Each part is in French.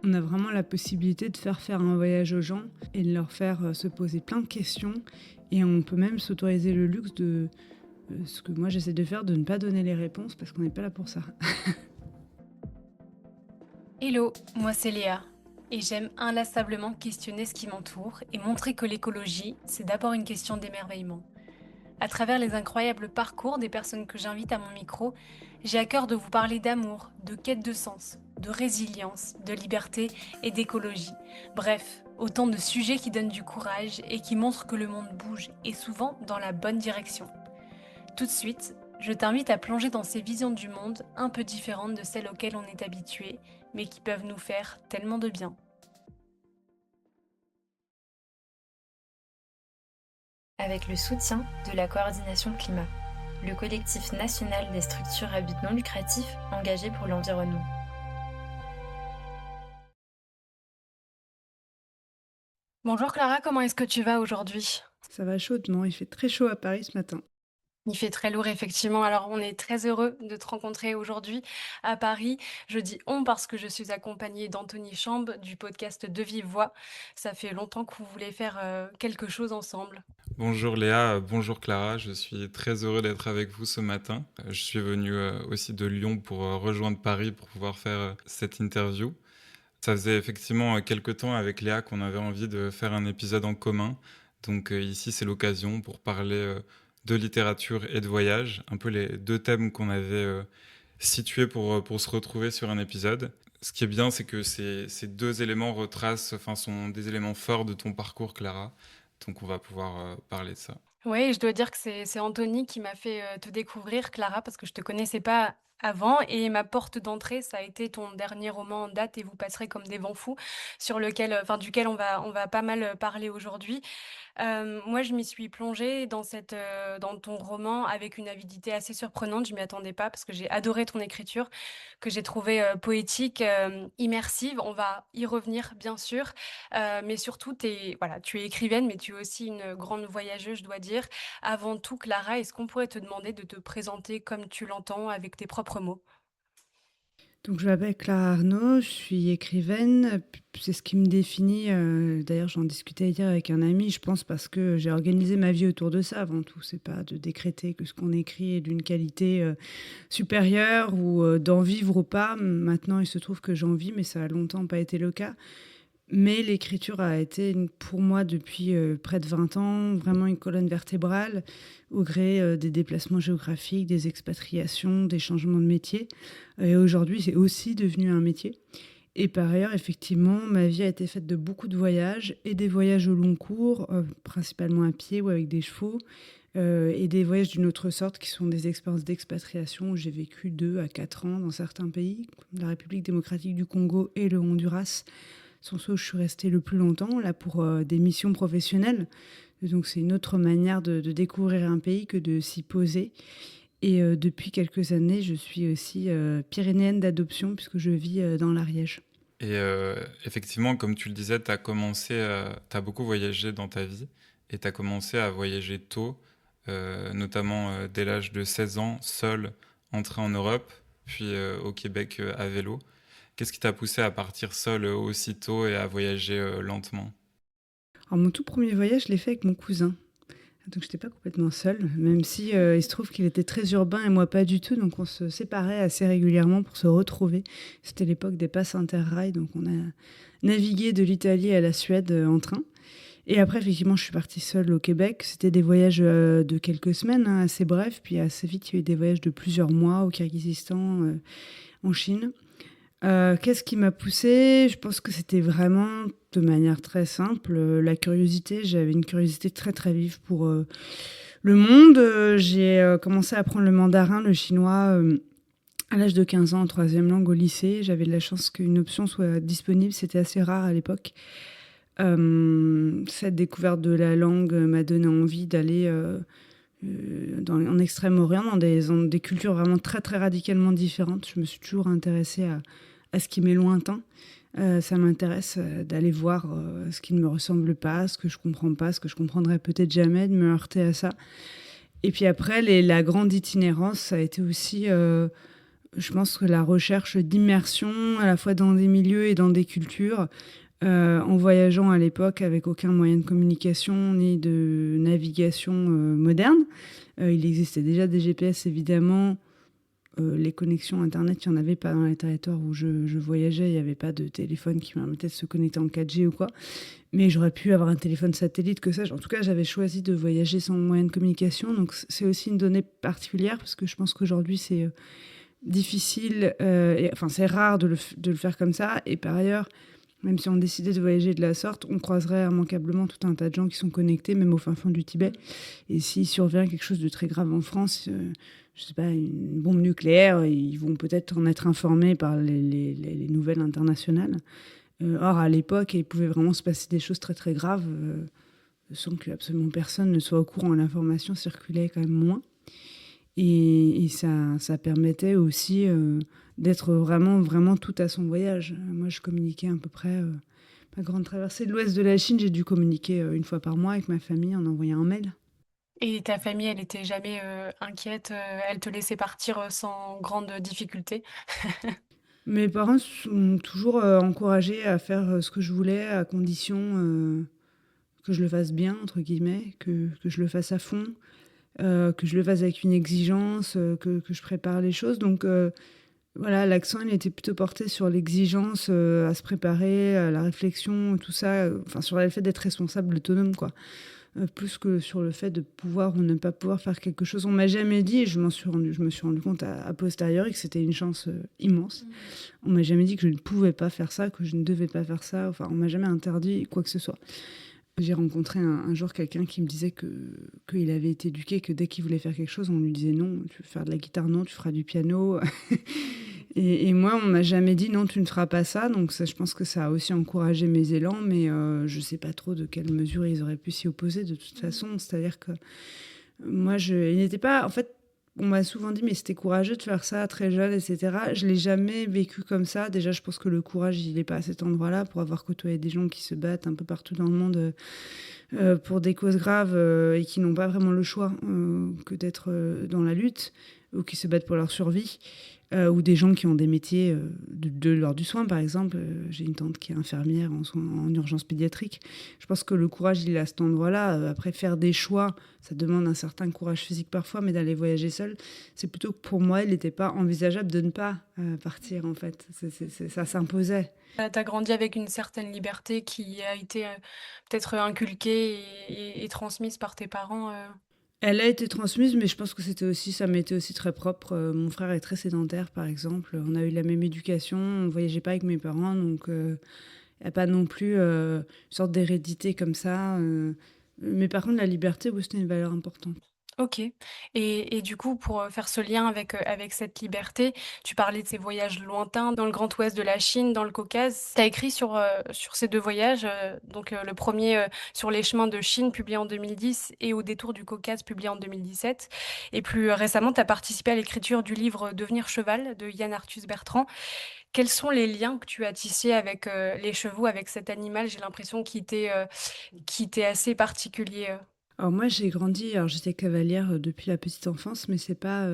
On a vraiment la possibilité de faire un voyage aux gens et de leur faire se poser plein de questions. Et on peut même s'autoriser le luxe de ce que moi j'essaie de faire, de ne pas donner les réponses parce qu'on n'est pas là pour ça. Hello, moi c'est Léa et j'aime inlassablement questionner ce qui m'entoure et montrer que l'écologie, c'est d'abord une question d'émerveillement. À travers les incroyables parcours des personnes que j'invite à mon micro, j'ai à cœur de vous parler d'amour, de quête de sens, de résilience, de liberté et d'écologie. Bref, autant de sujets qui donnent du courage et qui montrent que le monde bouge et souvent dans la bonne direction. Tout de suite, je t'invite à plonger dans ces visions du monde un peu différentes de celles auxquelles on est habitué, mais qui peuvent nous faire tellement de bien. Avec le soutien de la Coordination Climat, le collectif national des structures à but non lucratif engagées pour l'environnement. Bonjour Clara, comment est-ce que tu vas aujourd'hui? Ça va chaudement, il fait très chaud à Paris ce matin. Il fait très lourd, effectivement. Alors, on est très heureux de te rencontrer aujourd'hui à Paris. Je dis on parce que je suis accompagnée d'Anthony Chambe du podcast De Vive Voix. Ça fait longtemps que vous voulez faire quelque chose ensemble. Bonjour Léa, bonjour Clara, je suis très heureux d'être avec vous ce matin. Je suis venu aussi de Lyon pour rejoindre Paris pour pouvoir faire cette interview. Ça faisait effectivement quelque temps avec Léa qu'on avait envie de faire un épisode en commun. Donc ici c'est l'occasion pour parler de littérature et de voyage, un peu les deux thèmes qu'on avait situés pour se retrouver sur un épisode. Ce qui est bien, c'est que ces deux éléments sont des éléments forts de ton parcours, Clara. Donc on va pouvoir parler de ça. Oui, je dois dire que c'est Anthony qui m'a fait te découvrir, Clara, parce que je te connaissais pas avant. Et ma porte d'entrée, ça a été ton dernier roman en date, Et vous passerez comme des vents fous, duquel on va pas mal parler aujourd'hui. Moi, je m'y suis plongée dans ton roman avec une avidité assez surprenante. Je m'y attendais pas parce que j'ai adoré ton écriture, que j'ai trouvée, poétique, immersive. On va y revenir bien sûr, mais surtout tu es écrivaine, mais tu es aussi une grande voyageuse, je dois dire. Avant tout, Clara, est-ce qu'on pourrait te demander de te présenter comme tu l'entends avec tes propres mots? Donc je m'appelle Clara Arnaud, je suis écrivaine, c'est ce qui me définit, d'ailleurs j'en discutais hier avec un ami, je pense parce que j'ai organisé ma vie autour de ça avant tout. C'est pas de décréter que ce qu'on écrit est d'une qualité, supérieure ou, d'en vivre ou pas. Maintenant il se trouve que j'en vis, mais ça a longtemps pas été le cas. Mais l'écriture a été pour moi depuis près de 20 ans vraiment une colonne vertébrale au gré des déplacements géographiques, des expatriations, des changements de métier. Et aujourd'hui, c'est aussi devenu un métier. Et par ailleurs, effectivement, ma vie a été faite de beaucoup de voyages et des voyages au long cours, principalement à pied ou avec des chevaux, et des voyages d'une autre sorte qui sont des expériences d'expatriation où j'ai vécu 2 à 4 ans dans certains pays, comme la République démocratique du Congo et le Honduras sont ceux où je suis restée le plus longtemps, là, pour des missions professionnelles. Donc, c'est une autre manière de découvrir un pays que de s'y poser. Et depuis quelques années, je suis aussi pyrénéenne d'adoption, puisque je vis dans l'Ariège. Et effectivement, comme tu le disais, t'as beaucoup voyagé dans ta vie et t'as commencé à voyager tôt, notamment dès l'âge de 16 ans, seul, entré en Europe, puis au Québec à vélo. Qu'est-ce qui t'a poussé à partir seul aussitôt et à voyager lentement? Alors, mon tout premier voyage, je l'ai fait avec mon cousin. Donc, je n'étais pas complètement seule, même si il se trouve qu'il était très urbain et moi pas du tout. Donc, on se séparait assez régulièrement pour se retrouver. C'était l'époque des passes interrail, donc on a navigué de l'Italie à la Suède en train. Et après, effectivement, je suis partie seule au Québec. C'était des voyages de quelques semaines, hein, assez brefs. Puis assez vite, il y a eu des voyages de plusieurs mois au Kyrgyzstan, en Chine. Qu'est-ce qui m'a poussée? Je pense que c'était vraiment de manière très simple, la curiosité. J'avais une curiosité très, très vive pour le monde. J'ai commencé à apprendre le mandarin, le chinois, à l'âge de 15 ans, en troisième langue au lycée. J'avais de la chance qu'une option soit disponible. C'était assez rare à l'époque. Cette découverte de la langue m'a donné envie d'aller en Extrême-Orient, dans des cultures vraiment très, très radicalement différentes. Je me suis toujours intéressée à ce qui m'est lointain. Ça m'intéresse d'aller voir ce qui ne me ressemble pas, ce que je comprends pas, ce que je comprendrai peut-être jamais, de me heurter à ça. Et puis après, la grande itinérance, ça a été aussi je pense que la recherche d'immersion, à la fois dans des milieux et dans des cultures, en voyageant à l'époque avec aucun moyen de communication ni de navigation moderne. Il existait déjà des GPS, évidemment. Les connexions Internet, il n'y en avait pas dans les territoires où je voyageais. Il n'y avait pas de téléphone qui me permettait de se connecter en 4G ou quoi. Mais j'aurais pu avoir un téléphone satellite, que sais-je. En tout cas, j'avais choisi de voyager sans moyen de communication. Donc, c'est aussi une donnée particulière parce que je pense qu'aujourd'hui, c'est difficile. Enfin, c'est rare de le faire comme ça. Et par ailleurs, même si on décidait de voyager de la sorte, on croiserait immanquablement tout un tas de gens qui sont connectés, même au fin fond du Tibet. Et s'il survient quelque chose de très grave en France, je sais pas, une bombe nucléaire, ils vont peut-être en être informés par les nouvelles internationales. Or, à l'époque, il pouvait vraiment se passer des choses très très graves, sans que absolument personne ne soit au courant. L'information circulait quand même moins. Et ça permettait aussi d'être vraiment, vraiment tout à son voyage. Moi, je communiquais à peu près ma grande traversée de l'ouest de la Chine. J'ai dû communiquer une fois par mois avec ma famille en envoyant un mail. Et ta famille, elle était jamais inquiète, elle te laissait partir sans grande difficulté? Mes parents sont toujours encouragés à faire ce que je voulais, à condition que je le fasse bien, entre guillemets, que je le fasse à fond, que je le fasse avec une exigence, que je prépare les choses. Donc voilà, l'accent, il était plutôt porté sur l'exigence à se préparer, à la réflexion, tout ça, enfin sur le fait d'être responsable, autonome, quoi. Plus que sur le fait de pouvoir ou ne pas pouvoir faire quelque chose. On m'a jamais dit, et je me suis rendu compte à posteriori que c'était une chance immense. On m'a jamais dit que je ne pouvais pas faire ça, que je ne devais pas faire ça. Enfin, on m'a jamais interdit quoi que ce soit. J'ai rencontré un jour quelqu'un qui me disait qu'il avait été éduqué, que dès qu'il voulait faire quelque chose, on lui disait non, tu veux faire de la guitare, non, tu feras du piano. Et moi, on m'a jamais dit non, tu ne feras pas ça. Donc ça, je pense que ça a aussi encouragé mes élans, mais je sais pas trop de quelle mesure ils auraient pu s'y opposer de toute façon. C'est-à-dire que moi, il n'était pas... En fait, on m'a souvent dit, mais c'était courageux de faire ça très jeune, etc. Je l'ai jamais vécu comme ça. Déjà, je pense que le courage, il n'est pas à cet endroit-là pour avoir côtoyé des gens qui se battent un peu partout dans le monde pour des causes graves et qui n'ont pas vraiment le choix que d'être dans la lutte ou qui se battent pour leur survie. Ou des gens qui ont des métiers de l'ordre du soin, par exemple. J'ai une tante qui est infirmière en urgence pédiatrique. Je pense que le courage, il est à cet endroit-là. Après, faire des choix, ça demande un certain courage physique parfois, mais d'aller voyager seul, c'est plutôt que pour moi, il n'était pas envisageable de ne pas partir, en fait. Ça s'imposait. T'as grandi avec une certaine liberté qui a été peut-être inculquée et transmise par tes parents. Elle a été transmise, mais je pense que ça m'était aussi très propre. Mon frère est très sédentaire, par exemple. On a eu la même éducation, on ne voyageait pas avec mes parents, donc il n'y a pas non plus une sorte d'hérédité comme ça. Mais par contre, la liberté, oui, c'était une valeur importante. OK. Et du coup, pour faire ce lien avec cette liberté, tu parlais de ces voyages lointains dans le Grand Ouest de la Chine, dans le Caucase. Tu as écrit sur ces 2 voyages, donc le premier sur les chemins de Chine, publié en 2010, et Au détour du Caucase, publié en 2017. Et plus récemment, tu as participé à l'écriture du livre Devenir cheval de Yann Arthus Bertrand. Quels sont les liens que tu as tissés avec les chevaux, avec cet animal? J'ai l'impression qui était assez particulier. Alors moi, j'ai grandi, alors j'étais cavalière depuis la petite enfance, mais c'est pas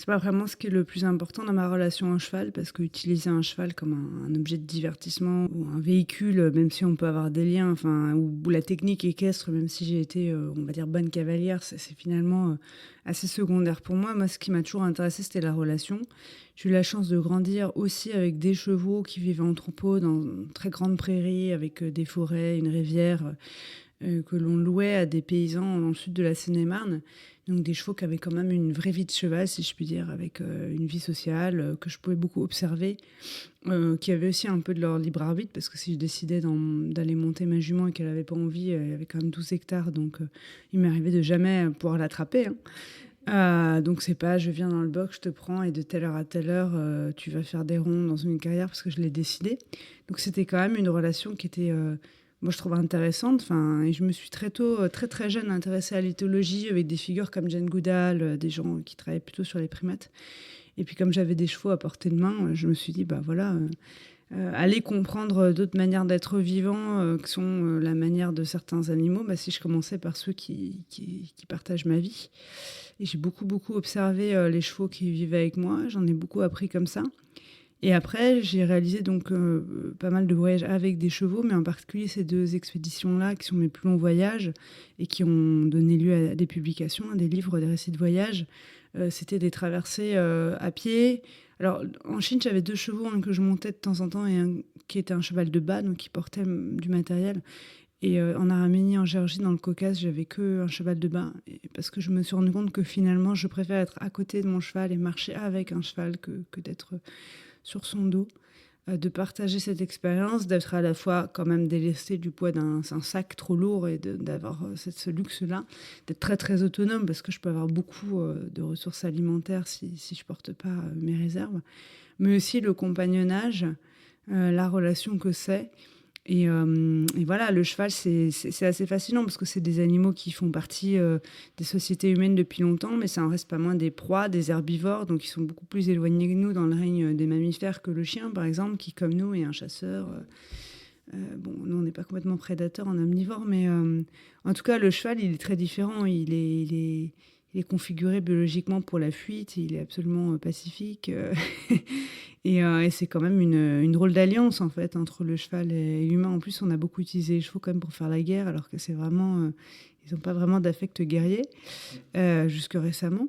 vraiment ce qui est le plus important dans ma relation au cheval, parce qu'utiliser un cheval comme un objet de divertissement ou un véhicule, même si on peut avoir des liens, enfin, ou la technique équestre, même si j'ai été, on va dire, bonne cavalière, c'est finalement assez secondaire pour moi. Moi, ce qui m'a toujours intéressée, c'était la relation. J'ai eu la chance de grandir aussi avec des chevaux qui vivaient en troupeau dans une très grande prairie, avec des forêts, une rivière, que l'on louait à des paysans dans le sud de la Seine-et-Marne. Donc des chevaux qui avaient quand même une vraie vie de cheval, si je puis dire, avec une vie sociale que je pouvais beaucoup observer, qui avaient aussi un peu de leur libre arbitre, parce que si je décidais d'aller monter ma jument et qu'elle n'avait pas envie, elle avait quand même 12 hectares, donc il m'arrivait de jamais pouvoir l'attraper, hein. Donc c'est pas je viens dans le box, je te prends et de telle heure à telle heure tu vas faire des ronds dans une carrière parce que je l'ai décidé. Donc c'était quand même une relation qui était moi je trouve intéressante. Enfin, et je me suis très tôt, très très jeune, intéressée à l'éthologie avec des figures comme Jane Goodall, des gens qui travaillaient plutôt sur les primates. Et puis comme j'avais des chevaux à portée de main, je me suis dit bah voilà, aller comprendre d'autres manières d'être vivant, que sont la manière de certains animaux, si je commençais par ceux qui partagent ma vie. Et j'ai beaucoup, beaucoup observé les chevaux qui vivaient avec moi. J'en ai beaucoup appris comme ça. Et après, j'ai réalisé donc pas mal de voyages avec des chevaux, mais en particulier ces 2 expéditions-là, qui sont mes plus longs voyages et qui ont donné lieu à des publications, à des livres, des récits de voyage. C'était des traversées à pied. Alors, en Chine, j'avais 2 chevaux, un que je montais de temps en temps et un qui était un cheval de bas, donc qui portait du matériel. Et en Arménie, en Géorgie, dans le Caucase, j'avais que un cheval de bas. Parce que je me suis rendu compte que finalement, je préfère être à côté de mon cheval et marcher avec un cheval que d'être sur son dos, de partager cette expérience, d'être à la fois quand même délesté du poids d'un sac trop lourd et d'avoir ce luxe-là, d'être très très autonome parce que je peux avoir beaucoup de ressources alimentaires si je porte pas mes réserves, mais aussi le compagnonnage, la relation que c'est. Et voilà, le cheval, c'est assez fascinant parce que c'est des animaux qui font partie des sociétés humaines depuis longtemps, mais ça en reste pas moins des proies, des herbivores, donc ils sont beaucoup plus éloignés que nous dans le règne des mammifères que le chien, par exemple, qui, comme nous, est un chasseur. Bon, nous, on n'est pas complètement prédateur en omnivore, mais en tout cas, le cheval, il est très différent. Il est configuré biologiquement pour la fuite, il est absolument pacifique. Et c'est quand même une drôle d'alliance, en fait, entre le cheval et l'humain. En plus, on a beaucoup utilisé les chevaux quand même pour faire la guerre, alors que c'est vraiment... ils n'ont pas vraiment d'affect guerrier, jusque récemment.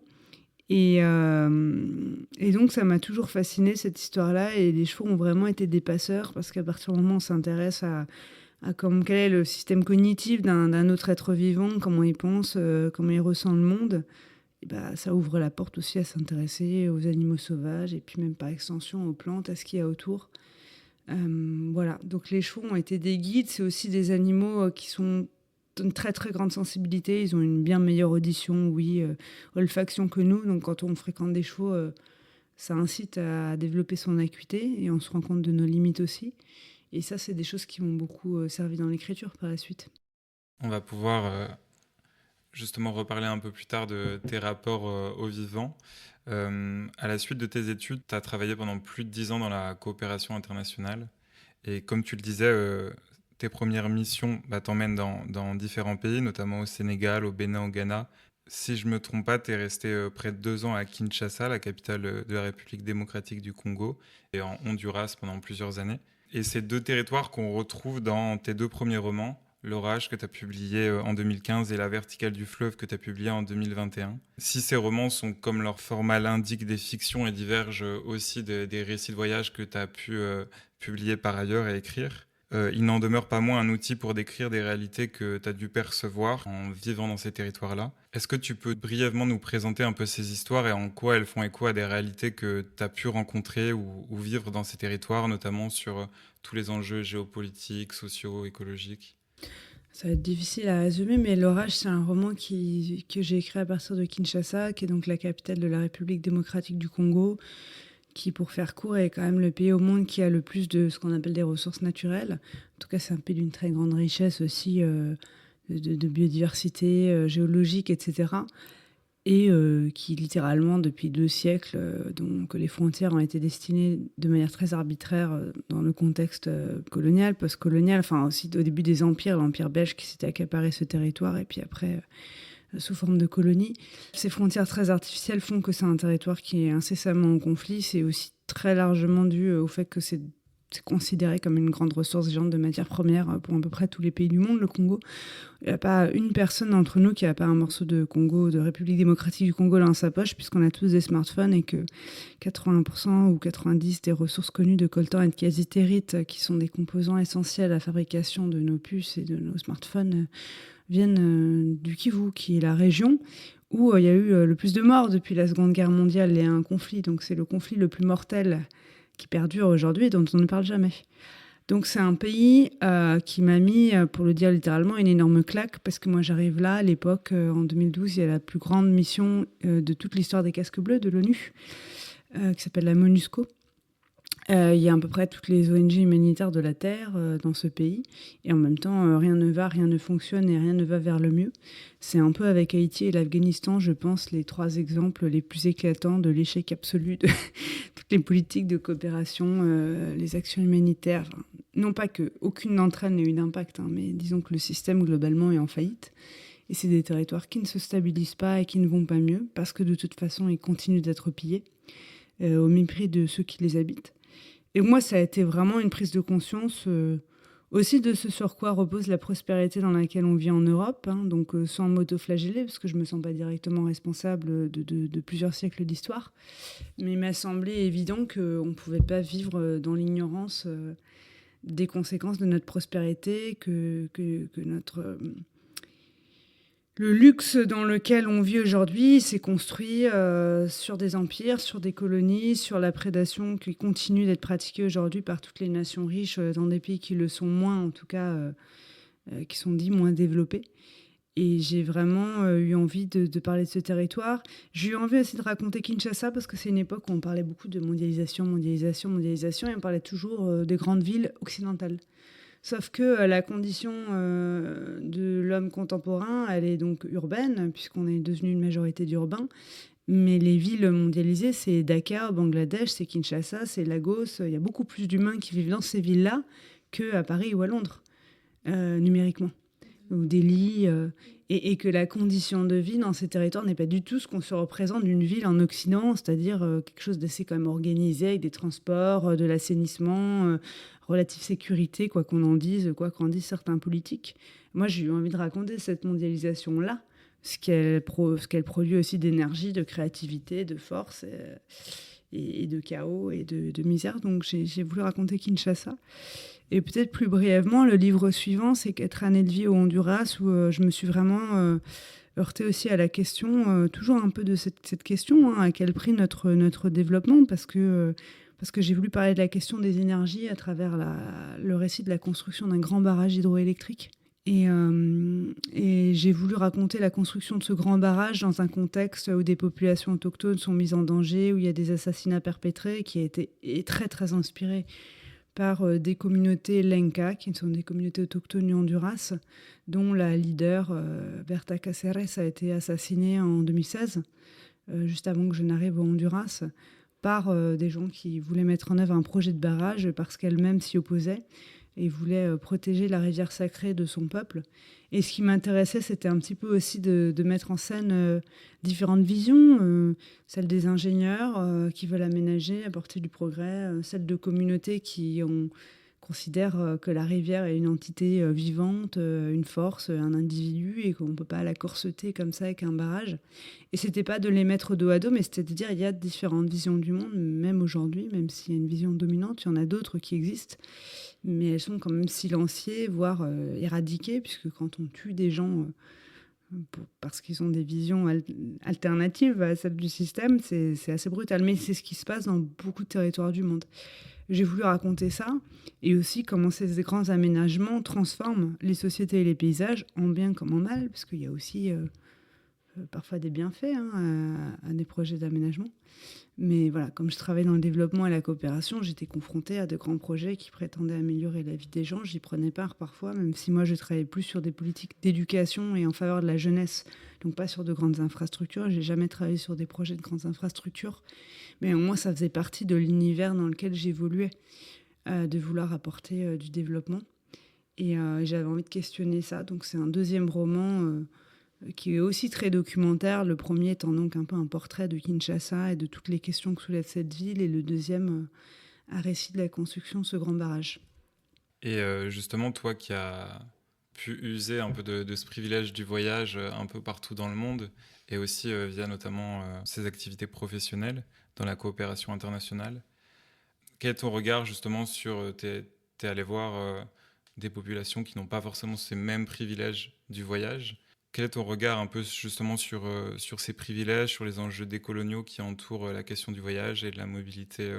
Et donc, ça m'a toujours fasciné cette histoire-là. Et les chevaux ont vraiment été des passeurs, parce qu'à partir du moment où on s'intéresse à quel est le système cognitif d'un autre être vivant, comment il pense, comment il ressent le monde, et ça ouvre la porte aussi à s'intéresser aux animaux sauvages, et puis même par extension aux plantes, à ce qu'il y a autour. Voilà, donc les chevaux ont été des guides. C'est aussi des animaux qui sont d'une très très grande sensibilité. Ils ont une bien meilleure audition, oui, olfaction que nous. Donc quand on fréquente des chevaux, ça incite à développer son acuité et on se rend compte de nos limites aussi. Et ça, c'est des choses qui m'ont beaucoup servi dans l'écriture par la suite. On va pouvoir justement reparler un peu plus tard de tes rapports au vivant. À la suite de tes études, tu as travaillé pendant plus de 10 ans dans la coopération internationale. Et comme tu le disais, tes premières missions t'emmènent dans différents pays, notamment au Sénégal, au Bénin, au Ghana. Si je ne me trompe pas, tu es resté près de 2 ans à Kinshasa, la capitale de la République démocratique du Congo, et en Honduras pendant plusieurs années. Et ces 2 territoires qu'on retrouve dans tes 2 premiers romans, L'Orage que tu as publié en 2015 et La Verticale du fleuve que tu as publié en 2021. Si ces romans sont, comme leur format l'indique, des fictions et divergent aussi des récits de voyage que tu as pu publier par ailleurs et écrire, il n'en demeure pas moins un outil pour décrire des réalités que tu as dû percevoir en vivant dans ces territoires-là. Est-ce que tu peux brièvement nous présenter un peu ces histoires et en quoi elles font écho à des réalités que tu as pu rencontrer ou vivre dans ces territoires, notamment sur tous les enjeux géopolitiques, sociaux, écologiques ? Ça va être difficile à résumer, mais L'Orage, c'est un roman que j'ai écrit à partir de Kinshasa, qui est donc la capitale de la République démocratique du Congo, qui, pour faire court, est quand même le pays au monde qui a le plus de ce qu'on appelle des ressources naturelles. En tout cas, c'est un pays d'une très grande richesse aussi, de biodiversité géologique, etc. Et qui, littéralement, depuis 2 siècles, donc les frontières ont été destinées de manière très arbitraire dans le contexte colonial, post-colonial, enfin aussi au début des empires, l'empire belge qui s'était accaparé ce territoire, et puis après sous forme de colonie. Ces frontières très artificielles font que c'est un territoire qui est incessamment en conflit. C'est aussi très largement dû au fait que c'est considéré comme une grande ressource géante de matières premières pour à peu près tous les pays du monde, le Congo. Il n'y a pas une personne d'entre nous qui n'a pas un morceau de Congo, de République démocratique du Congo dans sa poche, puisqu'on a tous des smartphones et que 80% ou 90% des ressources connues de coltan et de casitérite, qui sont des composants essentiels à la fabrication de nos puces et de nos smartphones, viennent du Kivu, qui est la région où il y a eu le plus de morts depuis la Seconde Guerre mondiale et un conflit. Donc c'est le conflit le plus mortel qui perdure aujourd'hui et dont on ne parle jamais. Donc c'est un pays qui m'a mis, pour le dire littéralement, une énorme claque, parce que moi j'arrive là, à l'époque, en 2012, il y a la plus grande mission de toute l'histoire des casques bleus de l'ONU, qui s'appelle la MONUSCO, Il y a à peu près toutes les ONG humanitaires de la terre, dans ce pays et en même temps, rien ne va, rien ne fonctionne et rien ne va vers le mieux. C'est un peu avec Haïti et l'Afghanistan, je pense, les 3 exemples les plus éclatants de l'échec absolu de toutes les politiques de coopération, les actions humanitaires, enfin, non pas qu'aucune d'entre elles n'ait eu d'impact, hein, mais disons que le système globalement est en faillite et c'est des territoires qui ne se stabilisent pas et qui ne vont pas mieux parce que de toute façon, ils continuent d'être pillés, au mépris de ceux qui les habitent. Et moi, ça a été vraiment une prise de conscience aussi de ce sur quoi repose la prospérité dans laquelle on vit en Europe, hein, donc sans m'autoflageller, parce que je ne me sens pas directement responsable de plusieurs siècles d'histoire. Mais il m'a semblé évident qu'on ne pouvait pas vivre dans l'ignorance des conséquences de notre prospérité, que notre le luxe dans lequel on vit aujourd'hui s'est construit sur des empires, sur des colonies, sur la prédation qui continue d'être pratiquée aujourd'hui par toutes les nations riches dans des pays qui le sont moins, en tout cas, qui sont dits moins développés. Et j'ai vraiment eu envie de parler de ce territoire. J'ai eu envie aussi de raconter Kinshasa parce que c'est une époque où on parlait beaucoup de mondialisation, mondialisation, mondialisation, et on parlait toujours des grandes villes occidentales. Sauf que la condition de l'homme contemporain, elle est donc urbaine, puisqu'on est devenu une majorité d'urbains. Mais les villes mondialisées, c'est Dakar, Bangladesh, c'est Kinshasa, c'est Lagos. Il y a beaucoup plus d'humains qui vivent dans ces villes-là qu'à Paris ou à Londres, numériquement. Ou Delhi. Et que la condition de vie dans ces territoires n'est pas du tout ce qu'on se représente d'une ville en Occident, c'est-à-dire quelque chose d'assez quand même organisé, avec des transports, de l'assainissement, relative sécurité, quoi qu'on en dise, quoi qu'en disent certains politiques. Moi, j'ai eu envie de raconter cette mondialisation-là, ce qu'elle produit aussi d'énergie, de créativité, de force et de chaos et de misère. Donc j'ai voulu raconter Kinshasa. Et peut-être plus brièvement, le livre suivant, c'est 4 années de vie au Honduras, où je me suis vraiment heurtée aussi à la question, toujours un peu de cette question, hein, à quel prix notre développement, parce que j'ai voulu parler de la question des énergies à travers le récit de la construction d'un grand barrage hydroélectrique. Et j'ai voulu raconter la construction de ce grand barrage dans un contexte où des populations autochtones sont mises en danger, où il y a des assassinats perpétrés, qui a été très très inspiré par des communautés Lenca, qui sont des communautés autochtones du Honduras, dont la leader Berta Cáceres a été assassinée en 2016, juste avant que je n'arrive au Honduras, par des gens qui voulaient mettre en œuvre un projet de barrage parce qu'elle-même s'y opposait et voulait protéger la rivière sacrée de son peuple. Et ce qui m'intéressait, c'était un petit peu aussi de mettre en scène différentes visions, celle des ingénieurs qui veulent aménager, apporter du progrès, celle de communautés qui considèrent que la rivière est une entité vivante, une force, un individu, et qu'on ne peut pas la corseter comme ça avec un barrage. Et c'était pas de les mettre dos à dos, mais c'était de dire il y a différentes visions du monde, même aujourd'hui, même s'il y a une vision dominante, il y en a d'autres qui existent, mais elles sont quand même silenciées, voire éradiquées, puisque quand on tue des gens parce qu'ils ont des visions alternatives à celles du système, c'est assez brutal. Mais c'est ce qui se passe dans beaucoup de territoires du monde. J'ai voulu raconter ça, et aussi comment ces grands aménagements transforment les sociétés et les paysages, en bien comme en mal, parce qu'il y a aussi parfois des bienfaits, hein, à des projets d'aménagement. Mais voilà, comme je travaille dans le développement et la coopération, j'étais confrontée à de grands projets qui prétendaient améliorer la vie des gens. J'y prenais part parfois, même si moi je travaillais plus sur des politiques d'éducation et en faveur de la jeunesse, donc pas sur de grandes infrastructures. J'ai jamais travaillé sur des projets de grandes infrastructures, mais au moins ça faisait partie de l'univers dans lequel j'évoluais, de vouloir apporter du développement. Et j'avais envie de questionner ça, donc c'est un deuxième roman qui est aussi très documentaire. Le premier étant donc un peu un portrait de Kinshasa et de toutes les questions que soulève cette ville, et le deuxième, un récit de la construction de ce grand barrage. Et justement, toi qui as pu user un peu de ce privilège du voyage un peu partout dans le monde, et aussi via notamment ces activités professionnelles dans la coopération internationale, quel est ton regard justement sur... T'es allé voir des populations qui n'ont pas forcément ces mêmes privilèges du voyage. Quel est ton regard un peu justement sur ces privilèges, sur les enjeux décoloniaux qui entourent la question du voyage et de la mobilité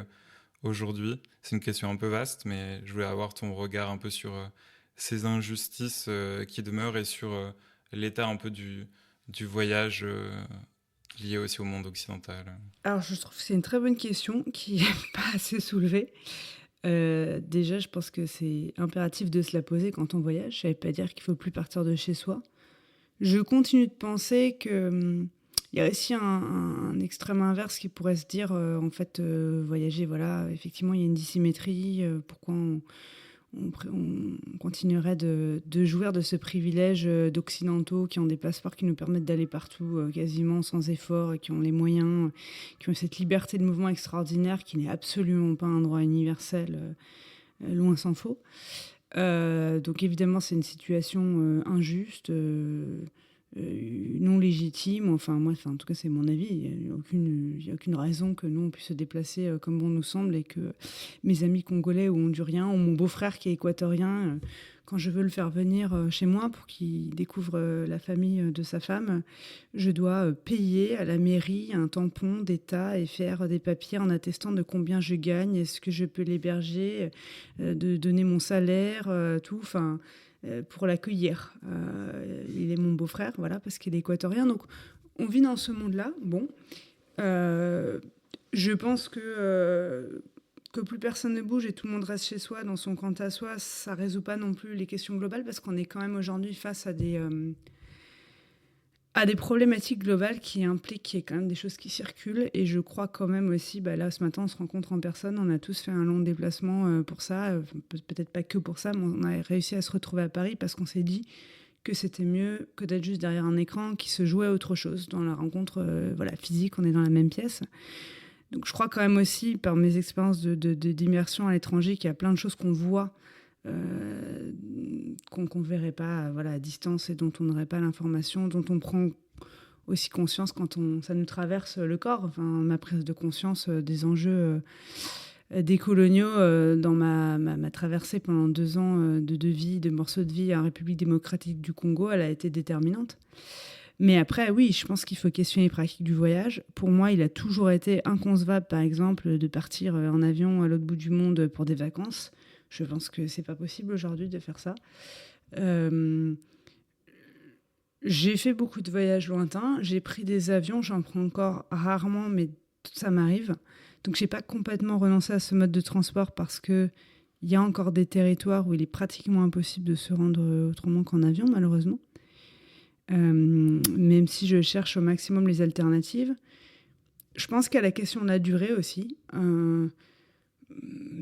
aujourd'hui? C'est une question un peu vaste, mais je voulais avoir ton regard un peu sur ces injustices qui demeurent, et sur l'état un peu du voyage liées aussi au monde occidental? Alors je trouve que c'est une très bonne question qui n'est pas assez soulevée. Déjà, je pense que c'est impératif de se la poser quand on voyage. Ça ne veut pas dire qu'il faut plus partir de chez soi. Je continue de penser que, il y a aussi un extrême inverse qui pourrait se dire, en fait, voyager, voilà, effectivement, il y a une dissymétrie, pourquoi on continuerait de jouir de ce privilège, d'occidentaux qui ont des passeports qui nous permettent d'aller partout, quasiment sans effort et qui ont les moyens, qui ont cette liberté de mouvement extraordinaire qui n'est absolument pas un droit universel, loin s'en faut. Donc évidemment, c'est une situation injuste, non légitime. Enfin, moi, en tout cas, c'est mon avis. Il y a aucune raison que nous, on puisse se déplacer comme bon nous semble et que mes amis congolais ou honduriens ou mon beau-frère qui est équatorien, quand je veux le faire venir chez moi pour qu'il découvre la famille de sa femme, je dois payer à la mairie un tampon d'État et faire des papiers en attestant de combien je gagne, est-ce que je peux l'héberger, de donner mon salaire, tout, enfin, pour l'accueillir. Il est mon beau-frère, voilà, parce qu'il est équatorien. Donc, on vit dans ce monde-là. Bon, je pense que plus personne ne bouge et tout le monde reste chez soi, dans son quant à soi, ça résout pas non plus les questions globales parce qu'on est quand même aujourd'hui face à des problématiques globales qui impliquent qu'il y ait quand même des choses qui circulent. Et je crois quand même aussi, là, ce matin, on se rencontre en personne, on a tous fait un long déplacement pour ça, peut-être pas que pour ça, mais on a réussi à se retrouver à Paris parce qu'on s'est dit que c'était mieux que d'être juste derrière un écran qui se jouait à autre chose. Dans la rencontre physique, on est dans la même pièce. Donc je crois quand même aussi, par mes expériences d'immersion à l'étranger, qu'il y a plein de choses qu'on voit, qu'on ne verrait pas à distance et dont on n'aurait pas l'information, dont on prend aussi conscience quand ça nous traverse le corps. Enfin, ma prise de conscience des enjeux décoloniaux dans ma traversée pendant 2 ans de vie, de morceaux de vie en République démocratique du Congo, elle a été déterminante. Mais après, oui, je pense qu'il faut questionner les pratiques du voyage. Pour moi, il a toujours été inconcevable, par exemple, de partir en avion à l'autre bout du monde pour des vacances. Je pense que c'est pas possible aujourd'hui de faire ça. J'ai fait beaucoup de voyages lointains. J'ai pris des avions. J'en prends encore rarement, mais ça m'arrive. Donc, j'ai pas complètement renoncé à ce mode de transport parce que il y a encore des territoires où il est pratiquement impossible de se rendre autrement qu'en avion, malheureusement. Même si je cherche au maximum les alternatives. Je pense qu'il y a la question de la durée aussi.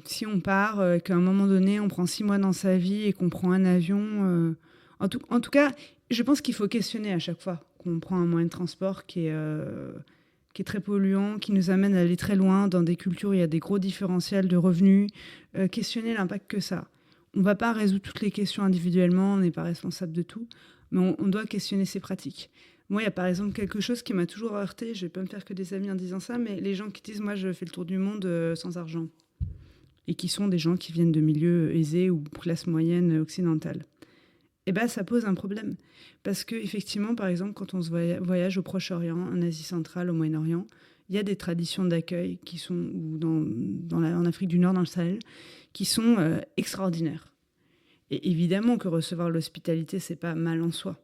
Si on part, qu'à un moment donné, on prend 6 mois dans sa vie et qu'on prend un avion... En tout cas, je pense qu'il faut questionner à chaque fois qu'on prend un moyen de transport qui est très polluant, qui nous amène à aller très loin dans des cultures où il y a des gros différentiels de revenus. Questionner l'impact que ça a. On ne va pas résoudre toutes les questions individuellement, on n'est pas responsable de tout. Mais on doit questionner ces pratiques. Moi, il y a par exemple quelque chose qui m'a toujours heurtée, je ne vais pas me faire que des amis en disant ça, mais les gens qui disent « moi, je fais le tour du monde sans argent » et qui sont des gens qui viennent de milieux aisés ou classe moyenne occidentale. Eh bien, ça pose un problème. Parce qu'effectivement, par exemple, quand on se voyage au Proche-Orient, en Asie centrale, au Moyen-Orient, il y a des traditions d'accueil qui sont, ou en Afrique du Nord, dans le Sahel, qui sont extraordinaires. Et évidemment que recevoir l'hospitalité, c'est pas mal en soi.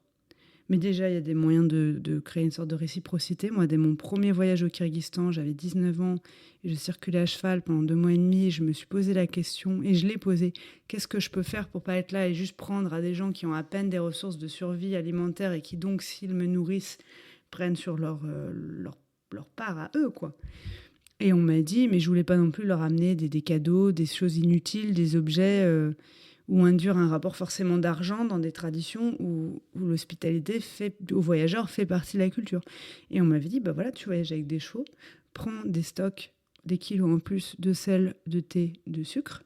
Mais déjà, il y a des moyens de créer une sorte de réciprocité. Moi, dès mon premier voyage au Kyrgyzstan, j'avais 19 ans et je circulais à cheval pendant 2 mois et demi et je me suis posé la question, et je l'ai posée, qu'est-ce que je peux faire pour pas être là et juste prendre à des gens qui ont à peine des ressources de survie alimentaire et qui donc, s'ils me nourrissent, prennent sur leur part à eux, quoi. Et on m'a dit, mais je voulais pas non plus leur amener des cadeaux, des choses inutiles, des objets... ou induire un rapport forcément d'argent dans des traditions où l'hospitalité aux voyageurs fait partie de la culture. Et on m'avait dit, voilà, tu voyages avec des chevaux, prends des stocks, des kilos en plus de sel, de thé, de sucre,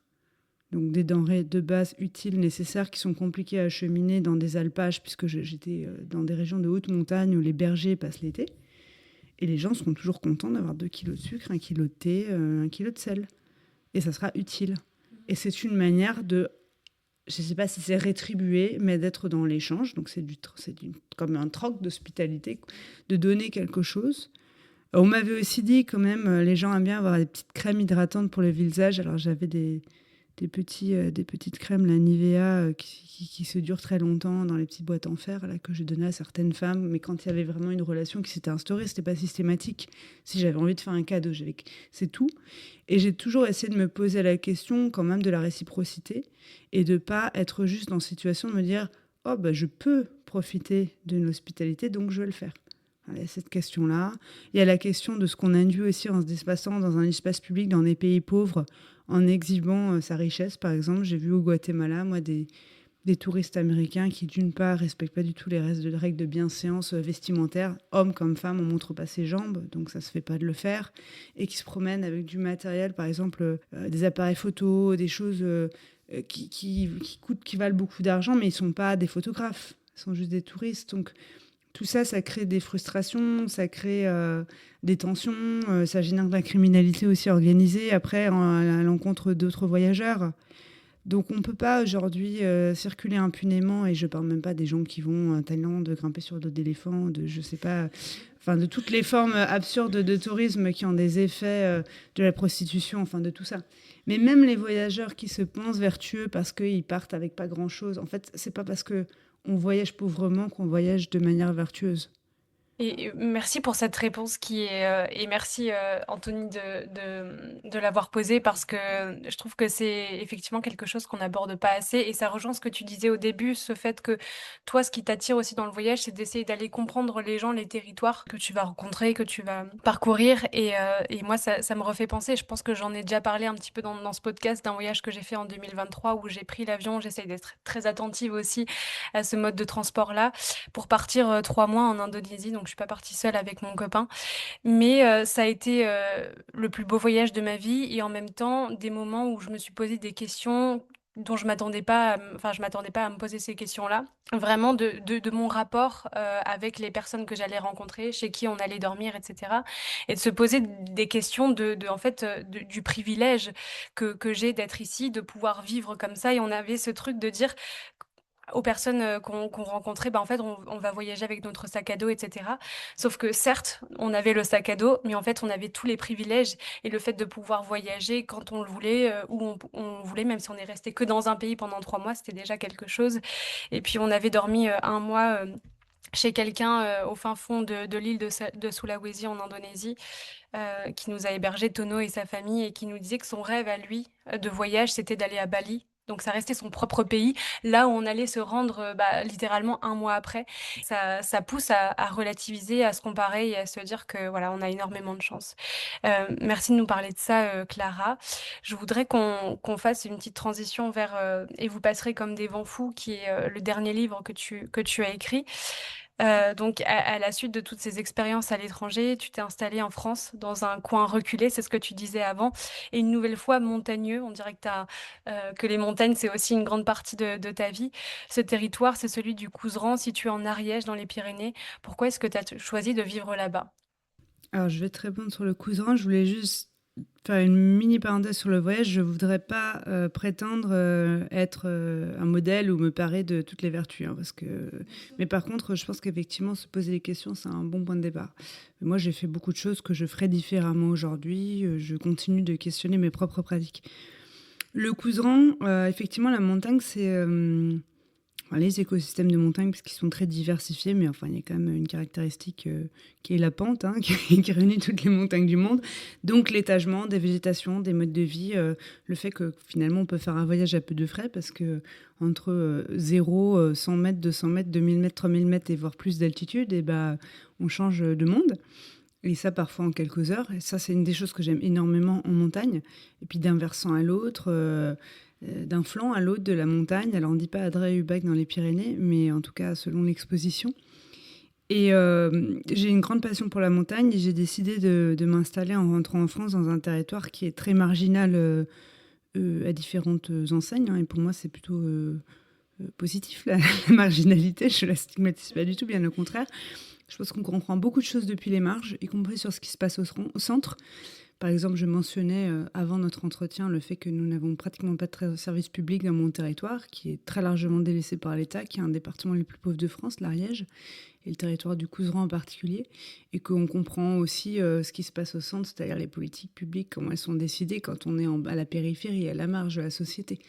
donc des denrées de base utiles, nécessaires, qui sont compliquées à acheminer dans des alpages, puisque j'étais dans des régions de haute montagne où les bergers passent l'été. Et les gens seront toujours contents d'avoir 2 kilos de sucre, 1 kilo de thé, 1 kilo de sel. Et ça sera utile. Et c'est une manière de... Je ne sais pas si c'est rétribué, mais d'être dans l'échange. Donc, c'est comme un troc d'hospitalité, de donner quelque chose. On m'avait aussi dit, quand même, les gens aiment bien avoir des petites crèmes hydratantes pour le visage. Alors, j'avais des des petites crèmes, la Nivea, qui se durent très longtemps dans les petites boîtes en fer, là, que je donnais à certaines femmes. Mais quand il y avait vraiment une relation qui s'était instaurée, c'était pas systématique. Si j'avais envie de faire un cadeau, c'est tout. Et j'ai toujours essayé de me poser la question quand même de la réciprocité et de pas être juste dans la situation de me dire « Oh, bah, je peux profiter d'une hospitalité, donc je vais le faire ». Il y a cette question-là. Il y a la question de ce qu'on induit aussi en se déplaçant dans un espace public dans des pays pauvres, en exhibant sa richesse, par exemple. J'ai vu au Guatemala, moi, des touristes américains qui, d'une part, respectent pas du tout les règles de bienséance vestimentaire. Hommes comme femmes, on montre pas ses jambes, donc ça se fait pas de le faire. Et qui se promènent avec du matériel, par exemple, des appareils photo, des choses qui coûtent, qui valent beaucoup d'argent, mais ils sont pas des photographes. Ils sont juste des touristes. Donc, tout ça, ça crée des frustrations, ça crée des tensions, ça génère de la criminalité aussi organisée après à l'encontre d'autres voyageurs. Donc on ne peut pas aujourd'hui circuler impunément, et je ne parle même pas des gens qui vont en Thaïlande grimper sur dos d'éléphants, de je sais pas, enfin de toutes les formes absurdes de tourisme qui ont des effets de la prostitution, enfin de tout ça. Mais même les voyageurs qui se pensent vertueux parce qu'ils partent avec pas grand-chose, en fait, c'est pas parce que on voyage pauvrement qu'on voyage de manière vertueuse. Et merci pour cette réponse et merci Anthony de l'avoir posée parce que je trouve que c'est effectivement quelque chose qu'on n'aborde pas assez et ça rejoint ce que tu disais au début, ce fait que toi, ce qui t'attire aussi dans le voyage, c'est d'essayer d'aller comprendre les gens, les territoires que tu vas rencontrer, que tu vas parcourir et moi, ça me refait penser, je pense que j'en ai déjà parlé un petit peu dans ce podcast d'un voyage que j'ai fait en 2023 où j'ai pris l'avion, j'essaye d'être très attentive aussi à ce mode de transport-là pour partir 3 mois en Indonésie. Donc, je suis pas partie seule avec mon copain. Mais ça a été le plus beau voyage de ma vie et en même temps, des moments où je me suis posé des questions dont je m'attendais pas, enfin, je m'attendais pas à me poser ces questions-là. Vraiment de mon rapport avec les personnes que j'allais rencontrer, chez qui on allait dormir, etc. Et de se poser des questions en fait, du privilège que j'ai d'être ici, de pouvoir vivre comme ça. Et on avait ce truc de dire aux personnes qu'on rencontrait, bah, en fait, on va voyager avec notre sac à dos, etc. Sauf que certes, on avait le sac à dos, mais en fait, on avait tous les privilèges et le fait de pouvoir voyager quand on le voulait, où on voulait, même si on est resté que dans un pays pendant 3 mois, c'était déjà quelque chose. Et puis, on avait dormi un mois chez quelqu'un au fin fond de l'île de Sulawesi en Indonésie, qui nous a hébergé, Tono et sa famille, et qui nous disait que son rêve à lui de voyage, c'était d'aller à Bali. Donc ça restait son propre pays, là où on allait se rendre littéralement un mois après. Ça pousse à relativiser, à se comparer et à se dire que voilà, on a énormément de chance. Merci de nous parler de ça, Clara. Je voudrais qu'on fasse une petite transition vers Et vous passerez comme des vents fous, qui est le dernier livre que tu as écrit. Donc, à la suite de toutes ces expériences à l'étranger, tu t'es installée en France, dans un coin reculé, c'est ce que tu disais avant, et une nouvelle fois montagneux. On dirait que les montagnes, c'est aussi une grande partie de ta vie. Ce territoire, c'est celui du Couserans, situé en Ariège, dans les Pyrénées. Pourquoi est-ce que tu as choisi de vivre là-bas? Alors, je vais te répondre sur le cousin. Je voulais juste faire une mini parenthèse sur le voyage. Je voudrais pas prétendre être un modèle ou me parer de toutes les vertus, hein, parce que. Mais par contre, je pense qu'effectivement, se poser des questions, c'est un bon point de départ. Moi, j'ai fait beaucoup de choses que je ferais différemment aujourd'hui. Je continue de questionner mes propres pratiques. Le cousin, effectivement, la montagne, c'est enfin, les écosystèmes de montagne, parce qu'ils sont très diversifiés, mais enfin, il y a quand même une caractéristique qui est la pente, hein, qui réunit toutes les montagnes du monde. Donc, l'étagement des végétations, des modes de vie, le fait que finalement, on peut faire un voyage à peu de frais, parce que entre 0, 100 mètres, 200 mètres, 2000 mètres, 3000 mètres, et voire plus d'altitude, et ben, on change de monde. Et ça, parfois en quelques heures. Et ça, c'est une des choses que j'aime énormément en montagne. Et puis d'un versant à l'autre, d'un flanc à l'autre de la montagne. Alors, on ne dit pas Adrien-Hubac dans les Pyrénées, mais en tout cas, selon l'exposition. Et j'ai une grande passion pour la montagne et j'ai décidé de m'installer en rentrant en France dans un territoire qui est très marginal à différentes enseignes, hein. Et pour moi, c'est plutôt positif, la marginalité. Je ne la stigmatise pas du tout, bien au contraire. Je pense qu'on comprend beaucoup de choses depuis les marges, y compris sur ce qui se passe au centre. Par exemple, je mentionnais avant notre entretien le fait que nous n'avons pratiquement pas de service public dans mon territoire, qui est très largement délaissé par l'État, qui est un des départements les plus pauvres de France, l'Ariège, et le territoire du Couserans en particulier, et qu'on comprend aussi ce qui se passe au centre, c'est-à-dire les politiques publiques, comment elles sont décidées quand on est à la périphérie, à la marge de la société.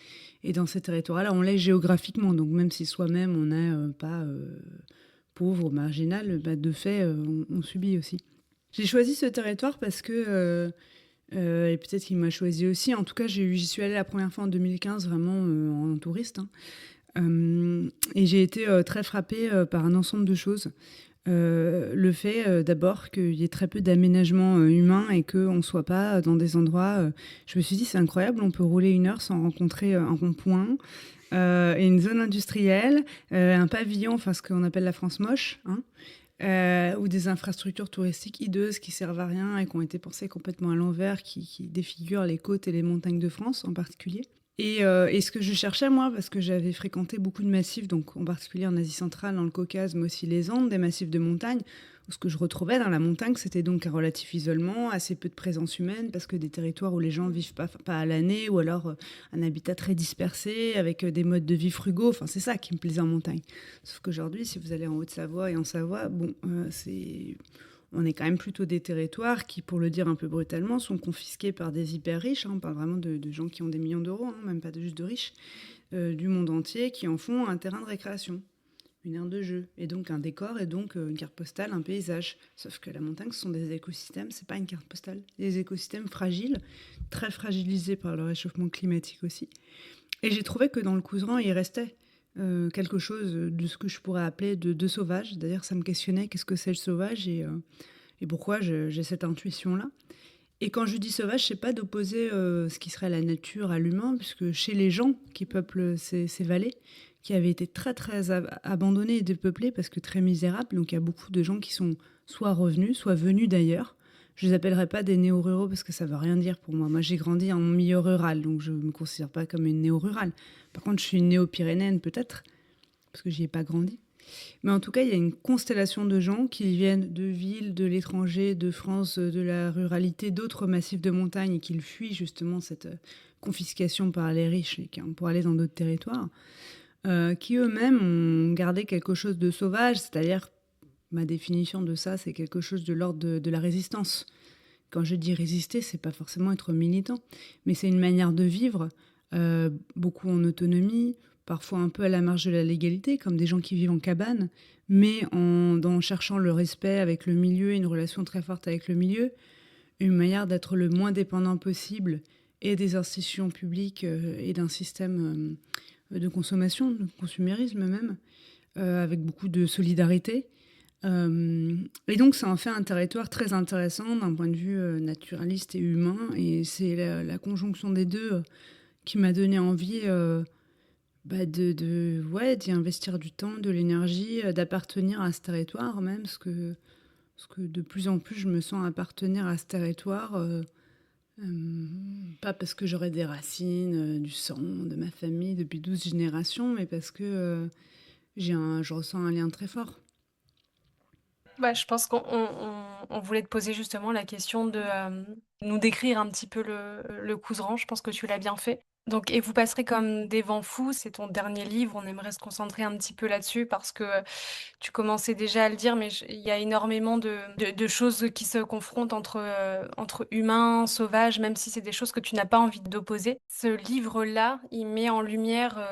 Et dans ces territoires-là, on l'est géographiquement, donc même si soi-même on n'est pas pauvre ou marginal, de fait, on subit aussi. J'ai choisi ce territoire parce que, et peut-être qu'il m'a choisi aussi, en tout cas j'y suis allée la première fois en 2015 vraiment en touriste, hein. Et j'ai été très frappée par un ensemble de choses. Le fait d'abord qu'il y ait très peu d'aménagement humain et qu'on ne soit pas dans des endroits... je me suis dit c'est incroyable, on peut rouler 1 heure sans rencontrer un rond-point, et une zone industrielle, un pavillon, enfin ce qu'on appelle la France moche, hein, ou des infrastructures touristiques hideuses qui servent à rien et qui ont été pensées complètement à l'envers, qui défigurent les côtes et les montagnes de France en particulier. Et ce que je cherchais, moi, parce que j'avais fréquenté beaucoup de massifs, donc en particulier en Asie centrale, dans le Caucase, mais aussi les Andes, des massifs de montagne, où ce que je retrouvais dans la montagne, c'était donc un relatif isolement, assez peu de présence humaine, parce que des territoires où les gens vivent pas à l'année, ou alors un habitat très dispersé, avec des modes de vie frugaux. Enfin, c'est ça qui me plaisait en montagne. Sauf qu'aujourd'hui, si vous allez en Haute-Savoie et en Savoie, bon, on est quand même plutôt des territoires qui, pour le dire un peu brutalement, sont confisqués par des hyper riches, hein, on parle vraiment de gens qui ont des millions d'euros, hein, même pas juste de riches, du monde entier, qui en font un terrain de récréation, une aire de jeu, et donc un décor, et donc une carte postale, un paysage. Sauf que la montagne, ce sont des écosystèmes, c'est pas une carte postale. Des écosystèmes fragiles, très fragilisés par le réchauffement climatique aussi. Et j'ai trouvé que dans le Couserans, il restait quelque chose de ce que je pourrais appeler de sauvage. D'ailleurs, ça me questionnait, qu'est-ce que c'est le sauvage et pourquoi j'ai cette intuition-là. Et quand je dis sauvage, c'est pas d'opposer ce qui serait la nature à l'humain, puisque chez les gens qui peuplent ces vallées, qui avaient été très très abandonnées et dépeuplées, parce que très misérables, donc il y a beaucoup de gens qui sont soit revenus, soit venus d'ailleurs. Je les appellerai pas des néo-ruraux parce que ça veut rien dire pour moi. Moi, j'ai grandi en milieu rural, donc je me considère pas comme une néo-rurale. Par contre, je suis une néo-pyrénéenne peut-être, parce que j'y ai pas grandi. Mais en tout cas, il y a une constellation de gens qui viennent de villes, de l'étranger, de France, de la ruralité, d'autres massifs de montagne et qui fuient justement cette confiscation par les riches et pour aller dans d'autres territoires, qui eux-mêmes ont gardé quelque chose de sauvage, c'est-à-dire, ma définition de ça, c'est quelque chose de l'ordre de la résistance. Quand je dis résister, c'est pas forcément être militant, mais c'est une manière de vivre, beaucoup en autonomie, parfois un peu à la marge de la légalité, comme des gens qui vivent en cabane, mais en cherchant le respect avec le milieu, une relation très forte avec le milieu, une manière d'être le moins dépendant possible et des institutions publiques et d'un système de consommation, de consumérisme même, avec beaucoup de solidarité. Et donc ça en fait un territoire très intéressant d'un point de vue naturaliste et humain, et c'est la conjonction des deux qui m'a donné envie d'y investir du temps, de l'énergie, d'appartenir à ce territoire même, parce que de plus en plus je me sens appartenir à ce territoire, pas parce que j'aurais des racines, du sang, de ma famille depuis 12 générations, mais parce que je ressens un lien très fort. Bah, je pense qu'on voulait te poser justement la question de nous décrire un petit peu le Couserans. Je pense que tu l'as bien fait. Donc, et vous passerez comme des vents fous, c'est ton dernier livre. On aimerait se concentrer un petit peu là-dessus parce que tu commençais déjà à le dire, mais il y a énormément de choses qui se confrontent entre humains, sauvages, même si c'est des choses que tu n'as pas envie d'opposer. Ce livre-là, il met en lumière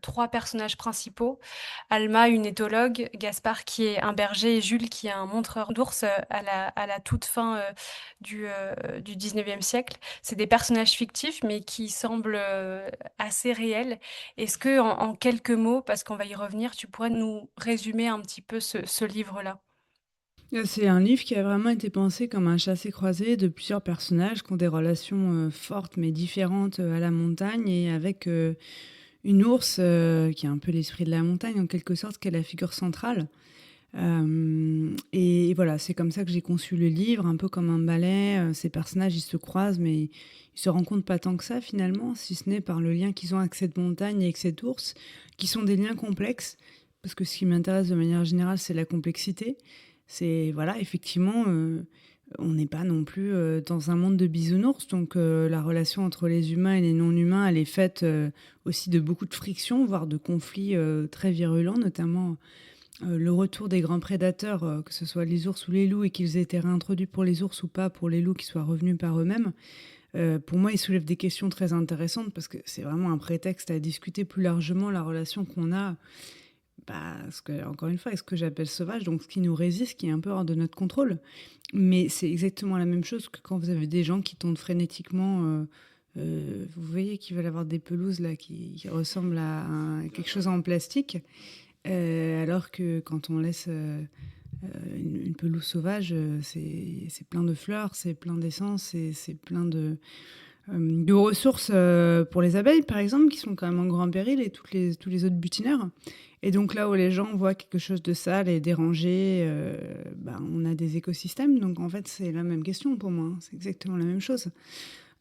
3 personnages principaux. Alma, une éthologue, Gaspard qui est un berger et Jules qui est un montreur d'ours à la toute fin du 19e siècle. C'est des personnages fictifs mais qui semblent assez réels. Est-ce que en quelques mots, parce qu'on va y revenir, tu pourrais nous résumer un petit peu ce livre-là? C'est un livre qui a vraiment été pensé comme un chassé-croisé de plusieurs personnages qui ont des relations fortes mais différentes à la montagne, et avec une ours qui est un peu l'esprit de la montagne en quelque sorte, qui est la figure centrale. Et voilà, c'est comme ça que j'ai conçu le livre, un peu comme un ballet. Ces personnages, ils se croisent, mais ils se rencontrent pas tant que ça finalement, si ce n'est par le lien qu'ils ont avec cette montagne et avec cet ours, qui sont des liens complexes, parce que ce qui m'intéresse de manière générale, c'est la complexité. C'est, voilà, effectivement, on n'est pas non plus, dans un monde de bisounours, donc la relation entre les humains et les non-humains, elle est faite, aussi de beaucoup de frictions, voire de conflits, très virulents, notamment, le retour des grands prédateurs, que ce soit les ours ou les loups et qu'ils aient été réintroduits pour les ours ou pas pour les loups qui soient revenus par eux-mêmes. Pour moi, il soulève des questions très intéressantes parce que c'est vraiment un prétexte à discuter plus largement la relation qu'on a, bah, encore une fois, est ce que j'appelle sauvage, donc ce qui nous résiste, qui est un peu hors de notre contrôle. Mais c'est exactement la même chose que quand vous avez des gens qui tournent frénétiquement. Vous voyez qu'ils veulent avoir des pelouses là qui ressemblent à quelque chose en plastique, alors que quand on laisse une pelouse sauvage, c'est plein de fleurs, c'est plein d'essence, c'est plein de ressources pour les abeilles, par exemple, qui sont quand même en grand péril, et tous les autres butineurs. Et donc là où les gens voient quelque chose de sale et dérangé, bah, on a des écosystèmes. Donc en fait, c'est la même question pour moi, hein. C'est exactement la même chose.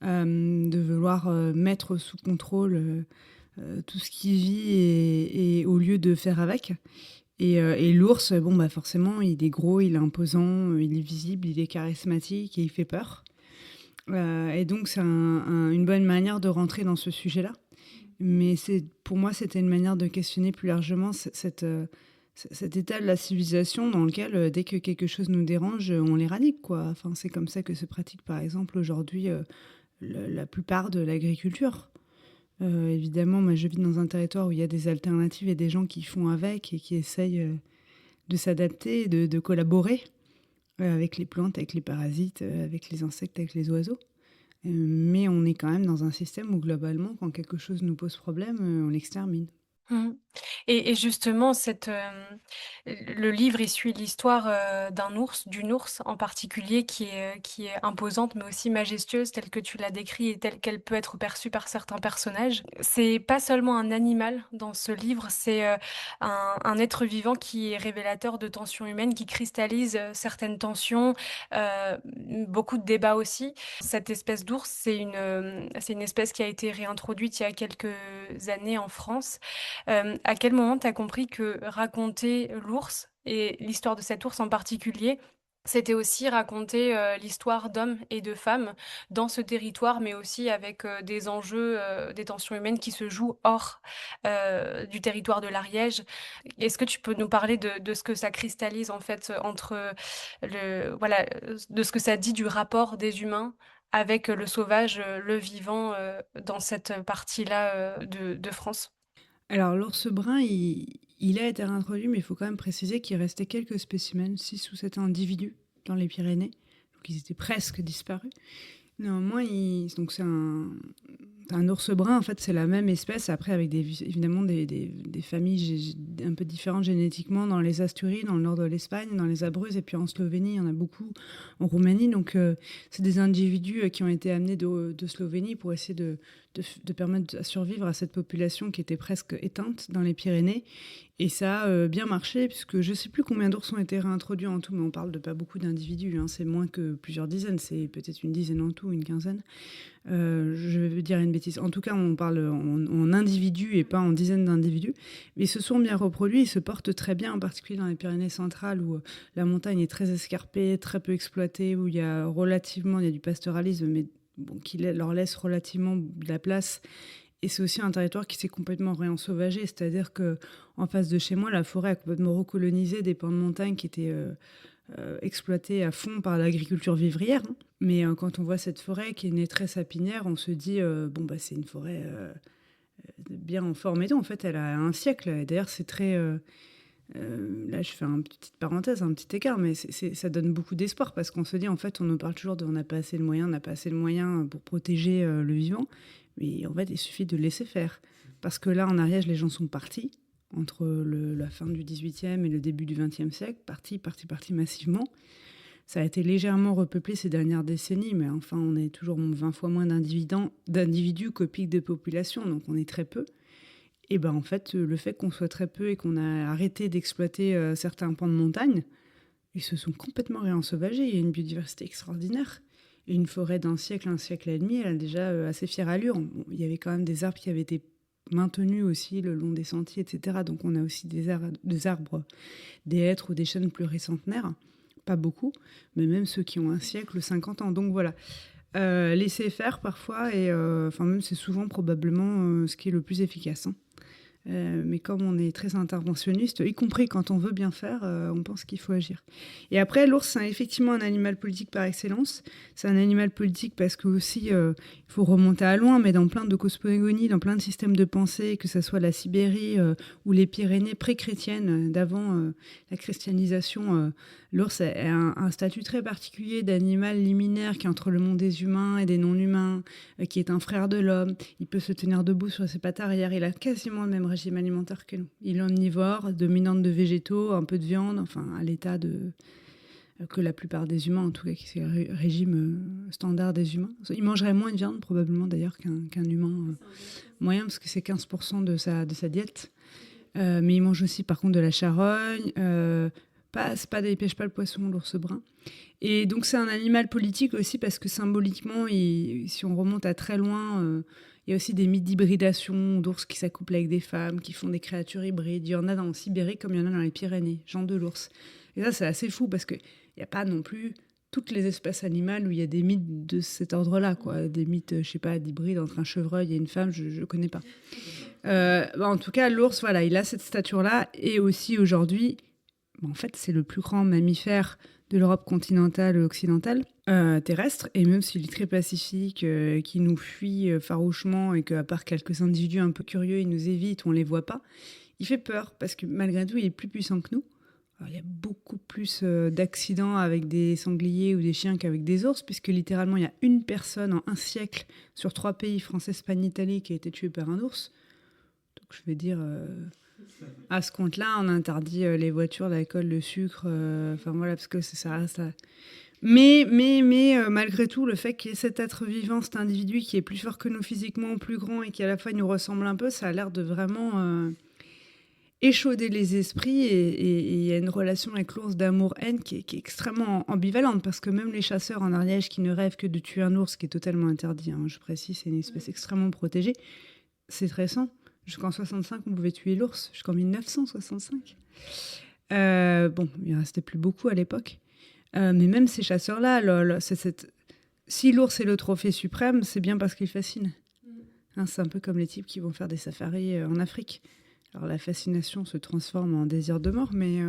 De vouloir mettre sous contrôle tout ce qui vit et au lieu de faire avec. Et l'ours, bon, bah forcément, il est gros, il est imposant, il est visible, il est charismatique et il fait peur. Et donc, c'est une bonne manière de rentrer dans ce sujet-là. Mais pour moi, c'était une manière de questionner plus largement cet état de la civilisation dans lequel, dès que quelque chose nous dérange, on l'éradique, quoi. Enfin, c'est comme ça que se pratique, par exemple, aujourd'hui, la plupart de l'agriculture. Évidemment, moi, je vis dans un territoire où il y a des alternatives et des gens qui font avec et qui essayent de s'adapter, de collaborer avec les plantes, avec les parasites, avec les insectes, avec les oiseaux. Mais on est quand même dans un système où globalement, quand quelque chose nous pose problème, on l'extermine. Mmh. Et justement, le livre, il suit l'histoire, d'une ours en particulier qui est imposante, mais aussi majestueuse telle que tu l'as décrit et telle qu'elle peut être perçue par certains personnages. C'est pas seulement un animal dans ce livre, c'est, un être vivant qui est révélateur de tensions humaines, qui cristallise, certaines tensions, beaucoup de débats aussi. Cette espèce d'ours, c'est une espèce qui a été réintroduite il y a quelques années en France. À quel moment tu as compris que raconter l'ours et l'histoire de cet ours en particulier, c'était aussi raconter, l'histoire d'hommes et de femmes dans ce territoire, mais aussi avec, des enjeux, des tensions humaines qui se jouent hors, du territoire de l'Ariège? Est-ce que tu peux nous parler de ce que ça cristallise en fait, entre, voilà, de ce que ça dit du rapport des humains avec, le sauvage, le vivant, dans cette partie-là, de France? Alors, l'ours brun, il a été réintroduit, mais il faut quand même préciser qu'il restait quelques spécimens, 6 ou 7 individus dans les Pyrénées. Donc, ils étaient presque disparus. Néanmoins, donc c'est un ours brun, en fait, c'est la même espèce, après avec évidemment des familles un peu différentes génétiquement dans les Asturies, dans le nord de l'Espagne, dans les Abruzzes, et puis en Slovénie, il y en a beaucoup, en Roumanie. Donc, c'est des individus qui ont été amenés de Slovénie pour essayer de permettre de survivre à cette population qui était presque éteinte dans les Pyrénées. Et ça a bien marché, puisque je ne sais plus combien d'ours ont été réintroduits en tout, mais on parle de pas beaucoup d'individus, hein, c'est moins que plusieurs dizaines, c'est peut-être une dizaine en tout, une quinzaine. Je vais dire une bêtise. En tout cas, on parle en individus et pas en dizaines d'individus. Mais ils se sont bien reproduits, ils se portent très bien, en particulier dans les Pyrénées centrales, où la montagne est très escarpée, très peu exploitée, où il y a du pastoralisme, mais bon, qui leur laisse relativement de la place. Et c'est aussi un territoire qui s'est complètement réensauvagé, c'est-à-dire que en face de chez moi, la forêt a complètement recolonisé des pans de montagne qui étaient exploités à fond par l'agriculture vivrière, hein. Mais quand on voit cette forêt qui est née très sapinière, on se dit bon bah c'est une forêt bien en forme et tout. En fait, elle a un siècle. Et d'ailleurs, c'est très là, je fais une petite parenthèse, un petit écart, mais ça donne beaucoup d'espoir parce qu'on se dit, en fait, on nous parle toujours de on n'a pas assez de moyens, on n'a pas assez de moyens pour protéger le vivant. Mais en fait, il suffit de laisser faire. Parce que là, en Ariège, les gens sont partis entre la fin du XVIIIe et le début du XXe siècle, partis massivement. Ça a été légèrement repeuplé ces dernières décennies, mais enfin, on est toujours 20 fois moins d'individus qu'au pic de population, donc on est très peu. Et ben en fait, le fait qu'on soit très peu et qu'on a arrêté d'exploiter certains pans de montagne, ils se sont complètement réensauvagés. Il y a une biodiversité extraordinaire. Et une forêt d'un siècle, un siècle et demi, elle a déjà assez fière allure. Bon, il y avait quand même des arbres qui avaient été maintenus aussi le long des sentiers, etc. Donc on a aussi des arbres, des hêtres ou des chênes pluricentenaires. pas beaucoup, mais même ceux qui ont un siècle, 50 ans. Donc voilà, laisser faire parfois, et même c'est souvent probablement ce qui est le plus efficace, hein. Mais comme on est très interventionniste, y compris quand on veut bien faire, on pense qu'il faut agir. Et après, l'ours, c'est effectivement un animal politique par excellence. C'est un animal politique parce que aussi, il faut remonter à loin, mais dans plein de cosmogonies, dans plein de systèmes de pensée, que ce soit la Sibérie ou les Pyrénées pré-chrétiennes, d'avant la christianisation, l'ours a un statut très particulier d'animal liminaire qui est entre le monde des humains et des non-humains, qui est un frère de l'homme. Il peut se tenir debout sur ses pattes arrière. Il a quasiment le même régime alimentaire que nous. Il est omnivore, dominante de végétaux, un peu de viande, enfin à l'état que la plupart des humains, en tout cas, qui c'est le régime standard des humains. Il mangerait moins de viande probablement d'ailleurs qu'un humain moyen, parce que c'est 15% de sa diète. Mais il mange aussi par contre de la charogne. Il pêche pas le poisson, l'ours brun. Et donc c'est un animal politique aussi parce que symboliquement, si on remonte à très loin, il y a aussi des mythes d'hybridation, d'ours qui s'accouplent avec des femmes, qui font des créatures hybrides. Il y en a dans Sibérie comme il y en a dans les Pyrénées, Jean de l'ours. Et ça, c'est assez fou parce qu'il n'y a pas non plus toutes les espèces animales où il y a des mythes de cet ordre-là, quoi. Des mythes, je sais pas, d'hybrides entre un chevreuil et une femme, je ne connais pas. En tout cas, l'ours, voilà, il a cette stature-là. Et aussi aujourd'hui, en fait, c'est le plus grand mammifère de l'Europe continentale occidentale, terrestre, et même s'il est très pacifique, qui nous fuit farouchement, et qu'à part quelques individus un peu curieux, il nous évite, on ne les voit pas, il fait peur, parce que malgré tout, il est plus puissant que nous. Alors, il y a beaucoup plus d'accidents avec des sangliers ou des chiens qu'avec des ours, puisque littéralement, il y a une personne en un siècle sur 3 pays, France, Espagne, Italie, qui a été tuée par un ours. Donc je vais dire... à ce compte-là, on interdit les voitures, l'alcool, le sucre, voilà, parce que ça reste là. Mais malgré tout, le fait qu'il y ait cet être vivant, cet individu qui est plus fort que nous physiquement, plus grand, et qui à la fois nous ressemble un peu, ça a l'air de vraiment échauder les esprits, et il y a une relation avec l'ours d'amour-haine qui est extrêmement ambivalente, parce que même les chasseurs en Ariège qui ne rêvent que de tuer un ours, qui est totalement interdit, hein, je précise, c'est une espèce extrêmement protégée, c'est récent. Jusqu'en 65, on pouvait tuer l'ours. Jusqu'en 1965. Il ne restait plus beaucoup à l'époque. Mais même ces chasseurs-là, si l'ours est le trophée suprême, c'est bien parce qu'il fascine. Hein, c'est un peu comme les types qui vont faire des safaris en Afrique. Alors la fascination se transforme en désir de mort, mais...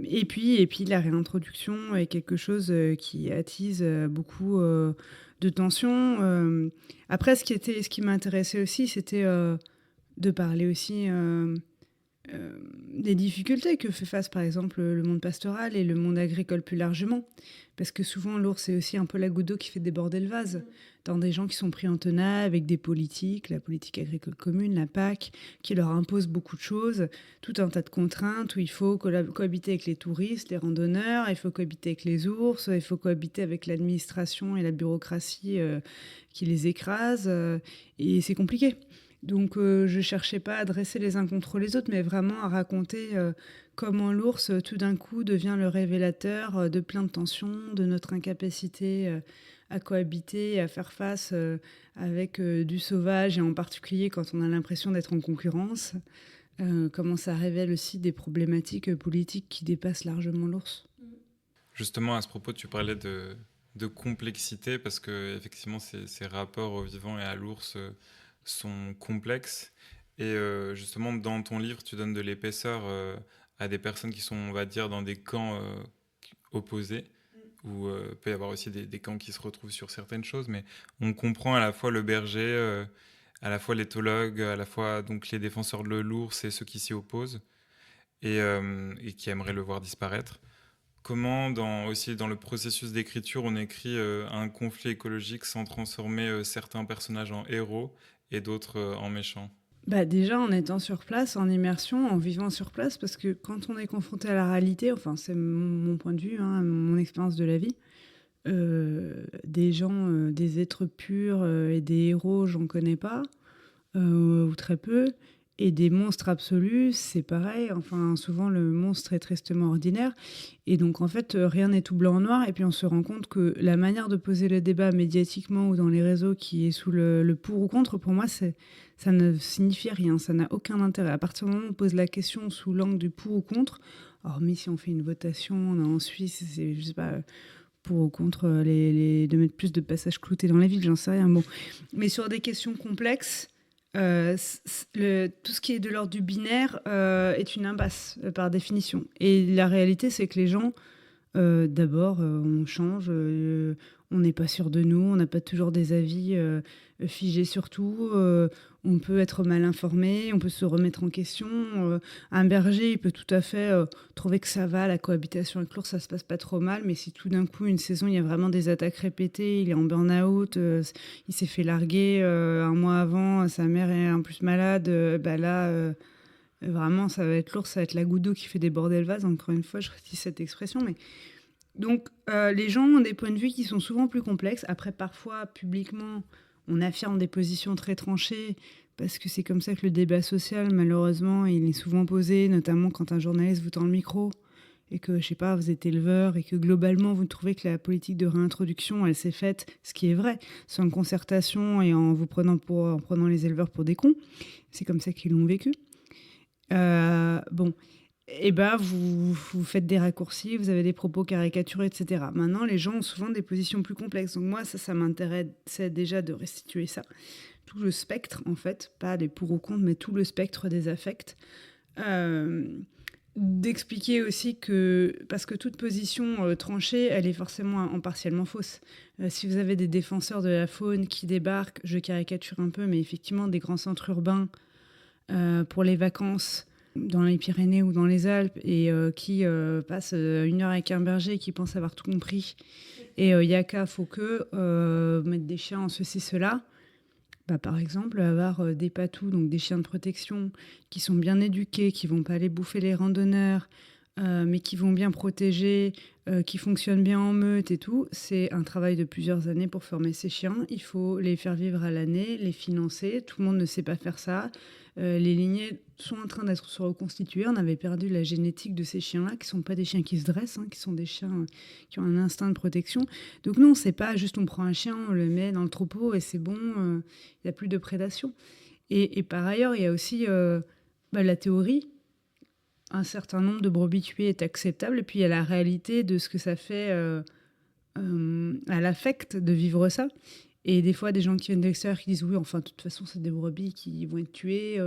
Et puis la réintroduction est quelque chose qui attise beaucoup de tensions. Après, ce qui m'intéressait aussi, c'était... de parler aussi des difficultés que fait face, par exemple, le monde pastoral et le monde agricole plus largement. Parce que souvent, l'ours, c'est aussi un peu la goutte d'eau qui fait déborder le vase. Dans des gens qui sont pris en tenaille avec des politiques, la politique agricole commune, la PAC, qui leur impose beaucoup de choses, tout un tas de contraintes où il faut cohabiter avec les touristes, les randonneurs, il faut cohabiter avec les ours, il faut cohabiter avec l'administration et la bureaucratie qui les écrase. Et c'est compliqué. Donc, je ne cherchais pas à dresser les uns contre les autres, mais vraiment à raconter comment l'ours, tout d'un coup, devient le révélateur de plein de tensions, de notre incapacité à cohabiter, à faire face avec du sauvage, et en particulier quand on a l'impression d'être en concurrence. Comment ça révèle aussi des problématiques politiques qui dépassent largement l'ours. Justement, à ce propos, tu parlais de complexité, parce que effectivement, ces rapports au vivant et à l'ours... sont complexes, et justement dans ton livre tu donnes de l'épaisseur à des personnes qui sont, on va dire, dans des camps opposés, où peut y avoir aussi des camps qui se retrouvent sur certaines choses, mais on comprend à la fois le berger, à la fois l'éthologue, à la fois donc les défenseurs de l'ours et ceux qui s'y opposent, et qui aimeraient le voir disparaître. Comment, aussi dans le processus d'écriture, on écrit un conflit écologique sans transformer certains personnages en héros et d'autres en méchants? Déjà en étant sur place, en immersion, en vivant sur place, parce que quand on est confronté à la réalité, enfin c'est mon point de vue, hein, mon expérience de la vie, des gens, des êtres purs et des héros, j'en connais pas, ou très peu. Et des monstres absolus, c'est pareil. Enfin, souvent, le monstre est tristement ordinaire. Et donc, en fait, rien n'est tout blanc ou noir. Et puis, on se rend compte que la manière de poser le débat médiatiquement ou dans les réseaux qui est sous le pour ou contre, pour moi, ça ne signifie rien. Ça n'a aucun intérêt. À partir du moment où on pose la question sous l'angle du pour ou contre, hormis si on fait une votation en Suisse, c'est, je sais pas, pour ou contre de mettre plus de passages cloutés dans la ville, j'en sais rien. Bon. Mais sur des questions complexes, tout ce qui est de l'ordre du binaire est une impasse par définition. Et la réalité, c'est que les gens, d'abord, on change, on n'est pas sûr de nous, on n'a pas toujours des avis figés sur tout, on peut être mal informé, on peut se remettre en question. Un berger, il peut tout à fait trouver que ça va, la cohabitation avec l'ours, ça se passe pas trop mal, mais si tout d'un coup, une saison, il y a vraiment des attaques répétées, il est en burn-out, il s'est fait larguer un mois avant, sa mère est en plus malade, bah là... vraiment, ça va être l'ours, ça va être la goutte d'eau qui fait déborder le vase. Encore une fois, je redis cette expression. Mais... Donc, les gens ont des points de vue qui sont souvent plus complexes. Après, parfois, publiquement, on affirme des positions très tranchées parce que c'est comme ça que le débat social, malheureusement, il est souvent posé, notamment quand un journaliste vous tend le micro et que, je sais pas, vous êtes éleveur et que globalement, vous trouvez que la politique de réintroduction, elle s'est faite, ce qui est vrai, sans concertation et en prenant les éleveurs pour des cons. C'est comme ça qu'ils l'ont vécu. Bon, et ben vous faites des raccourcis, vous avez des propos caricaturés, etc. Maintenant, les gens ont souvent des positions plus complexes. Donc moi, ça m'intéressait déjà de restituer ça. Tout le spectre, en fait, pas des pour ou contre, mais tout le spectre des affects. D'expliquer aussi que, parce que toute position tranchée, elle est forcément partiellement fausse. Si vous avez des défenseurs de la faune qui débarquent, je caricature un peu, mais effectivement, des grands centres urbains, pour les vacances dans les Pyrénées ou dans les Alpes et qui passe 1 heure avec un berger et qui pense avoir tout compris et yaka, faut que mettre des chiens en ceci, cela. Bah, par exemple, avoir des patous, donc des chiens de protection qui sont bien éduqués, qui vont pas aller bouffer les randonneurs, mais qui vont bien protéger, qui fonctionnent bien en meute et tout, c'est un travail de plusieurs années pour former ces chiens. Il faut les faire vivre à l'année, les financer. Tout le monde ne sait pas faire ça. Les lignées sont en train d'être se reconstituer. On avait perdu la génétique de ces chiens-là, qui ne sont pas des chiens qui se dressent, qui sont des chiens qui ont un instinct de protection. Donc non, c'est pas juste on prend un chien, on le met dans le troupeau et c'est bon, il n'y a plus de prédation. Et par ailleurs, il y a aussi la théorie. Un certain nombre de brebis tuées est acceptable, et puis il y a la réalité de ce que ça fait à l'affect de vivre ça. Et des fois, des gens qui viennent de l'extérieur qui disent oui, enfin, de toute façon, c'est des brebis qui vont être tuées,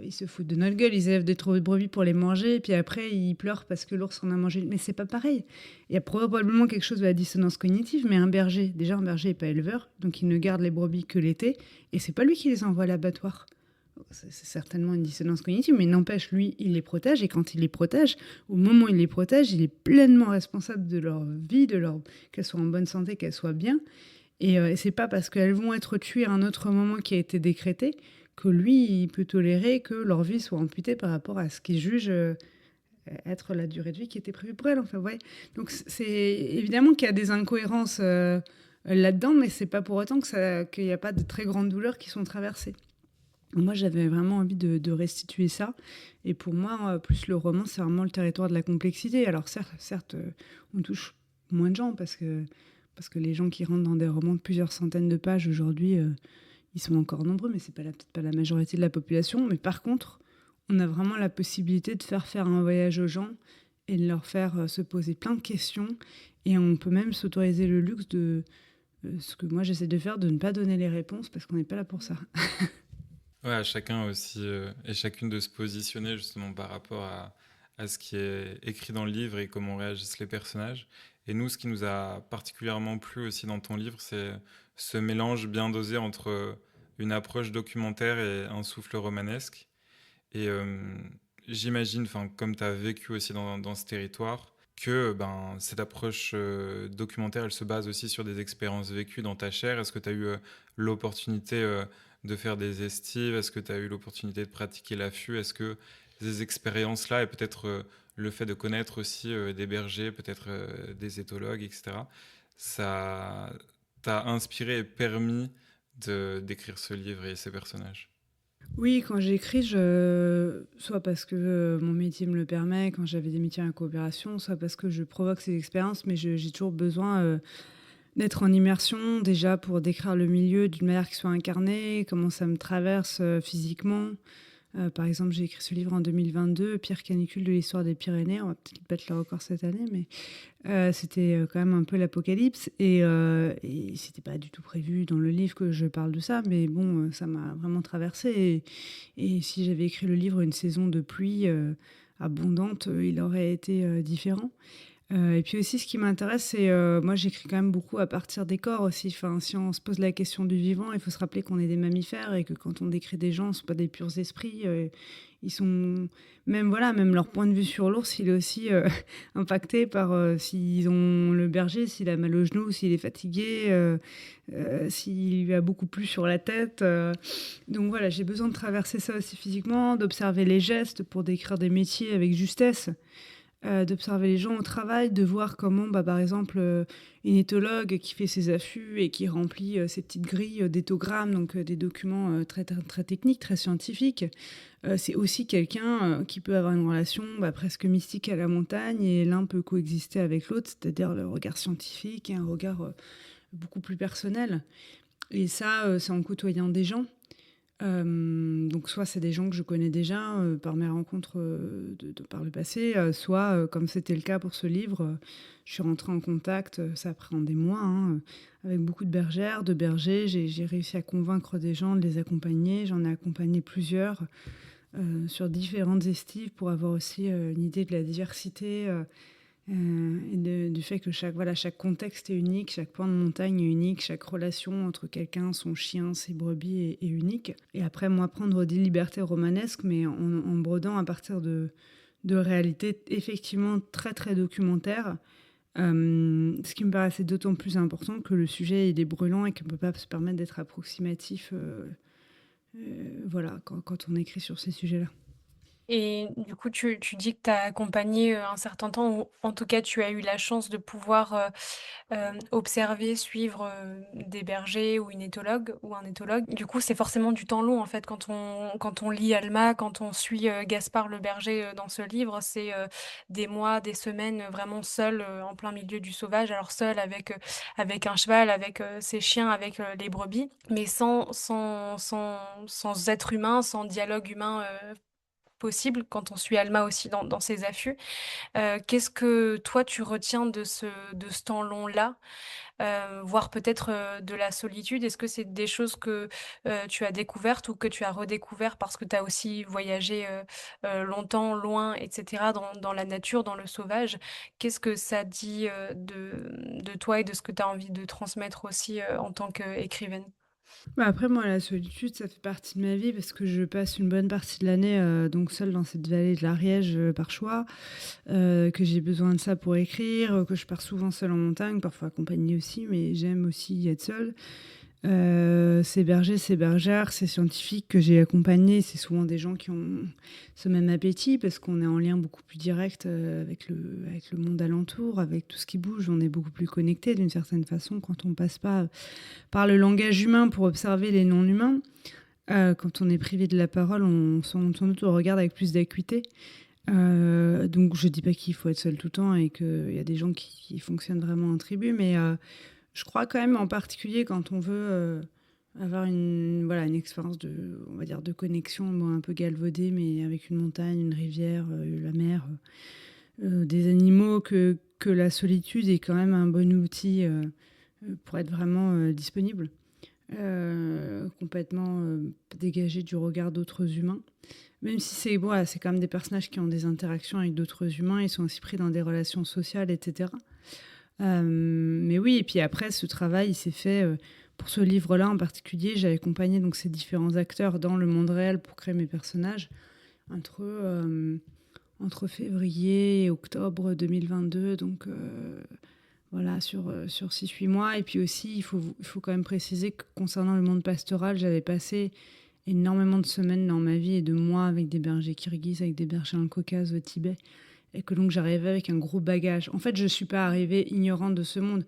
ils se foutent de notre gueule, ils élèvent des brebis pour les manger, et puis après, ils pleurent parce que l'ours en a mangé. Mais c'est pas pareil. Il y a probablement quelque chose de la dissonance cognitive, mais un berger n'est pas éleveur, donc il ne garde les brebis que l'été, et c'est pas lui qui les envoie à l'abattoir. C'est certainement une dissonance cognitive, mais n'empêche, lui, il les protège, et quand il les protège, au moment où il les protège, il est pleinement responsable de leur vie, qu'elles soient en bonne santé, qu'elles soient bien. Et c'est pas parce qu'elles vont être tuées à un autre moment qui a été décrété que lui, il peut tolérer que leur vie soit amputée par rapport à ce qu'il juge être la durée de vie qui était prévue pour elles. Enfin, ouais. Donc c'est évidemment qu'il y a des incohérences là-dedans, mais c'est pas pour autant qu'il n'y a pas de très grandes douleurs qui sont traversées. Moi, j'avais vraiment envie de restituer ça. Et pour moi, plus le roman, c'est vraiment le territoire de la complexité. Alors certes, on touche moins de gens parce que les gens qui rentrent dans des romans de plusieurs centaines de pages aujourd'hui, ils sont encore nombreux, mais c'est peut-être pas la majorité de la population. Mais par contre, on a vraiment la possibilité de faire un voyage aux gens et de leur faire se poser plein de questions. Et on peut même s'autoriser le luxe de ce que moi j'essaie de faire, de ne pas donner les réponses parce qu'on n'est pas là pour ça. Ouais, à chacun aussi et chacune de se positionner justement par rapport à ce qui est écrit dans le livre et comment réagissent les personnages. Et nous, ce qui nous a particulièrement plu aussi dans ton livre, c'est ce mélange bien dosé entre une approche documentaire et un souffle romanesque. Et j'imagine, comme tu as vécu aussi dans ce territoire, que cette approche documentaire, elle se base aussi sur des expériences vécues dans ta chair. Est-ce que tu as eu l'opportunité de faire des estives? Est-ce que tu as eu l'opportunité de pratiquer l'affût? Est-ce que ces expériences-là, et peut-être le fait de connaître aussi des bergers, peut-être des éthologues, etc., ça t'a inspiré et permis d'écrire ce livre et ces personnages? Oui, quand j'écris, soit parce que mon métier me le permet, quand j'avais des métiers en coopération, soit parce que je provoque ces expériences, mais j'ai toujours besoin d'être en immersion, déjà pour décrire le milieu d'une manière qui soit incarnée, comment ça me traverse physiquement, Par exemple, j'ai écrit ce livre en 2022, Pire canicule de l'histoire des Pyrénées. On va peut-être battre le record cette année, mais c'était quand même un peu l'apocalypse. Et c'était pas du tout prévu dans le livre que je parle de ça, mais bon, ça m'a vraiment traversée. Et si j'avais écrit le livre une saison de pluie abondante, il aurait été différent. Et puis aussi, ce qui m'intéresse, c'est, moi, j'écris quand même beaucoup à partir des corps aussi. Enfin, si on se pose la question du vivant, il faut se rappeler qu'on est des mammifères et que quand on décrit des gens, ce sont pas des purs esprits. Ils sont même voilà, même leur point de vue sur l'ours, il est aussi impacté par s'ils ont le berger, s'il a mal au genou, s'il est fatigué, s'il lui a beaucoup plu sur la tête. Donc voilà, j'ai besoin de traverser ça aussi physiquement, d'observer les gestes pour décrire des métiers avec justesse. D'observer les gens au travail, de voir comment, par exemple, une éthologue qui fait ses affûts et qui remplit ses petites grilles d'éthogrammes, donc des documents très, très, très techniques, très scientifiques. C'est aussi quelqu'un qui peut avoir une relation presque mystique à la montagne et l'un peut coexister avec l'autre, c'est-à-dire le regard scientifique et un regard beaucoup plus personnel. Et ça, c'est en côtoyant des gens. Donc soit c'est des gens que je connais déjà par mes rencontres par le passé, soit comme c'était le cas pour ce livre, je suis rentrée en contact, ça prend des mois, hein, avec beaucoup de bergères, de bergers. J'ai réussi à convaincre des gens de les accompagner. J'en ai accompagné plusieurs sur différentes estives pour avoir aussi une idée de la diversité et du fait que chaque contexte est unique, chaque point de montagne est unique, chaque relation entre quelqu'un, son chien, ses brebis est unique. Et après, moi, prendre des libertés romanesques, mais en brodant à partir de réalités effectivement très, très documentaires. Ce qui me paraissait d'autant plus important que le sujet il est brûlant et qu'on ne peut pas se permettre d'être approximatif voilà, quand on écrit sur ces sujets-là. Et du coup, tu dis que tu as accompagné, un certain temps ou en tout cas, tu as eu la chance de pouvoir, observer, suivre, des bergers ou une éthologue ou un éthologue. Du coup, c'est forcément du temps long, en fait, quand on lit Alma, quand on suit, Gaspard le berger, dans ce livre, c'est, des mois, des semaines, vraiment seul, en plein milieu du sauvage. Alors seul avec un cheval, avec, ses chiens, avec, les brebis, mais sans être humain, sans dialogue humain, possible quand on suit Alma aussi dans ses affûts. Qu'est-ce que toi tu retiens de ce temps long-là? Voire peut-être, de la solitude? Est-ce que c'est des choses que, tu as découvertes ou que tu as redécouvert parce que tu as aussi voyagé, longtemps, loin et cetera dans la nature, dans le sauvage? Qu'est-ce que ça dit, de toi et de ce que tu as envie de transmettre aussi, en tant qu'écrivaine? Après moi, la solitude, ça fait partie de ma vie parce que je passe une bonne partie de l'année, donc seule dans cette vallée de l'Ariège, par choix, que j'ai besoin de ça pour écrire, que je pars souvent seule en montagne, parfois accompagnée aussi, mais j'aime aussi être seule. Ces bergers, ces bergères, ces scientifiques que j'ai accompagnés, c'est souvent des gens qui ont ce même appétit parce qu'on est en lien beaucoup plus direct avec le monde alentour, avec tout ce qui bouge. On est beaucoup plus connecté d'une certaine façon quand on passe pas par le langage humain pour observer les non-humains. Quand on est privé de la parole, on s'en doute on regarde avec plus d'acuité. Donc je dis pas qu'il faut être seul tout le temps et qu'il y a des gens qui fonctionnent vraiment en tribu, mais je crois quand même en particulier quand on veut avoir une expérience on va dire de connexion, bon, un peu galvaudée, mais avec une montagne, une rivière, la mer, des animaux, que la solitude est quand même un bon outil pour être vraiment disponible, complètement dégagé du regard d'autres humains. Même si c'est quand même des personnages qui ont des interactions avec d'autres humains, ils sont aussi pris dans des relations sociales, etc. Mais oui, et puis après, ce travail, il s'est fait pour ce livre-là en particulier. J'ai accompagné donc ces différents acteurs dans le monde réel pour créer mes personnages entre février et octobre 2022. Donc voilà, sur 6-8 mois. Et puis aussi, il faut quand même préciser que concernant le monde pastoral, j'avais passé énormément de semaines dans ma vie et de mois avec des bergers kirghizes, avec des bergers en Caucase, au Tibet. Et que donc j'arrivais avec un gros bagage. En fait, je ne suis pas arrivée ignorante de ce monde.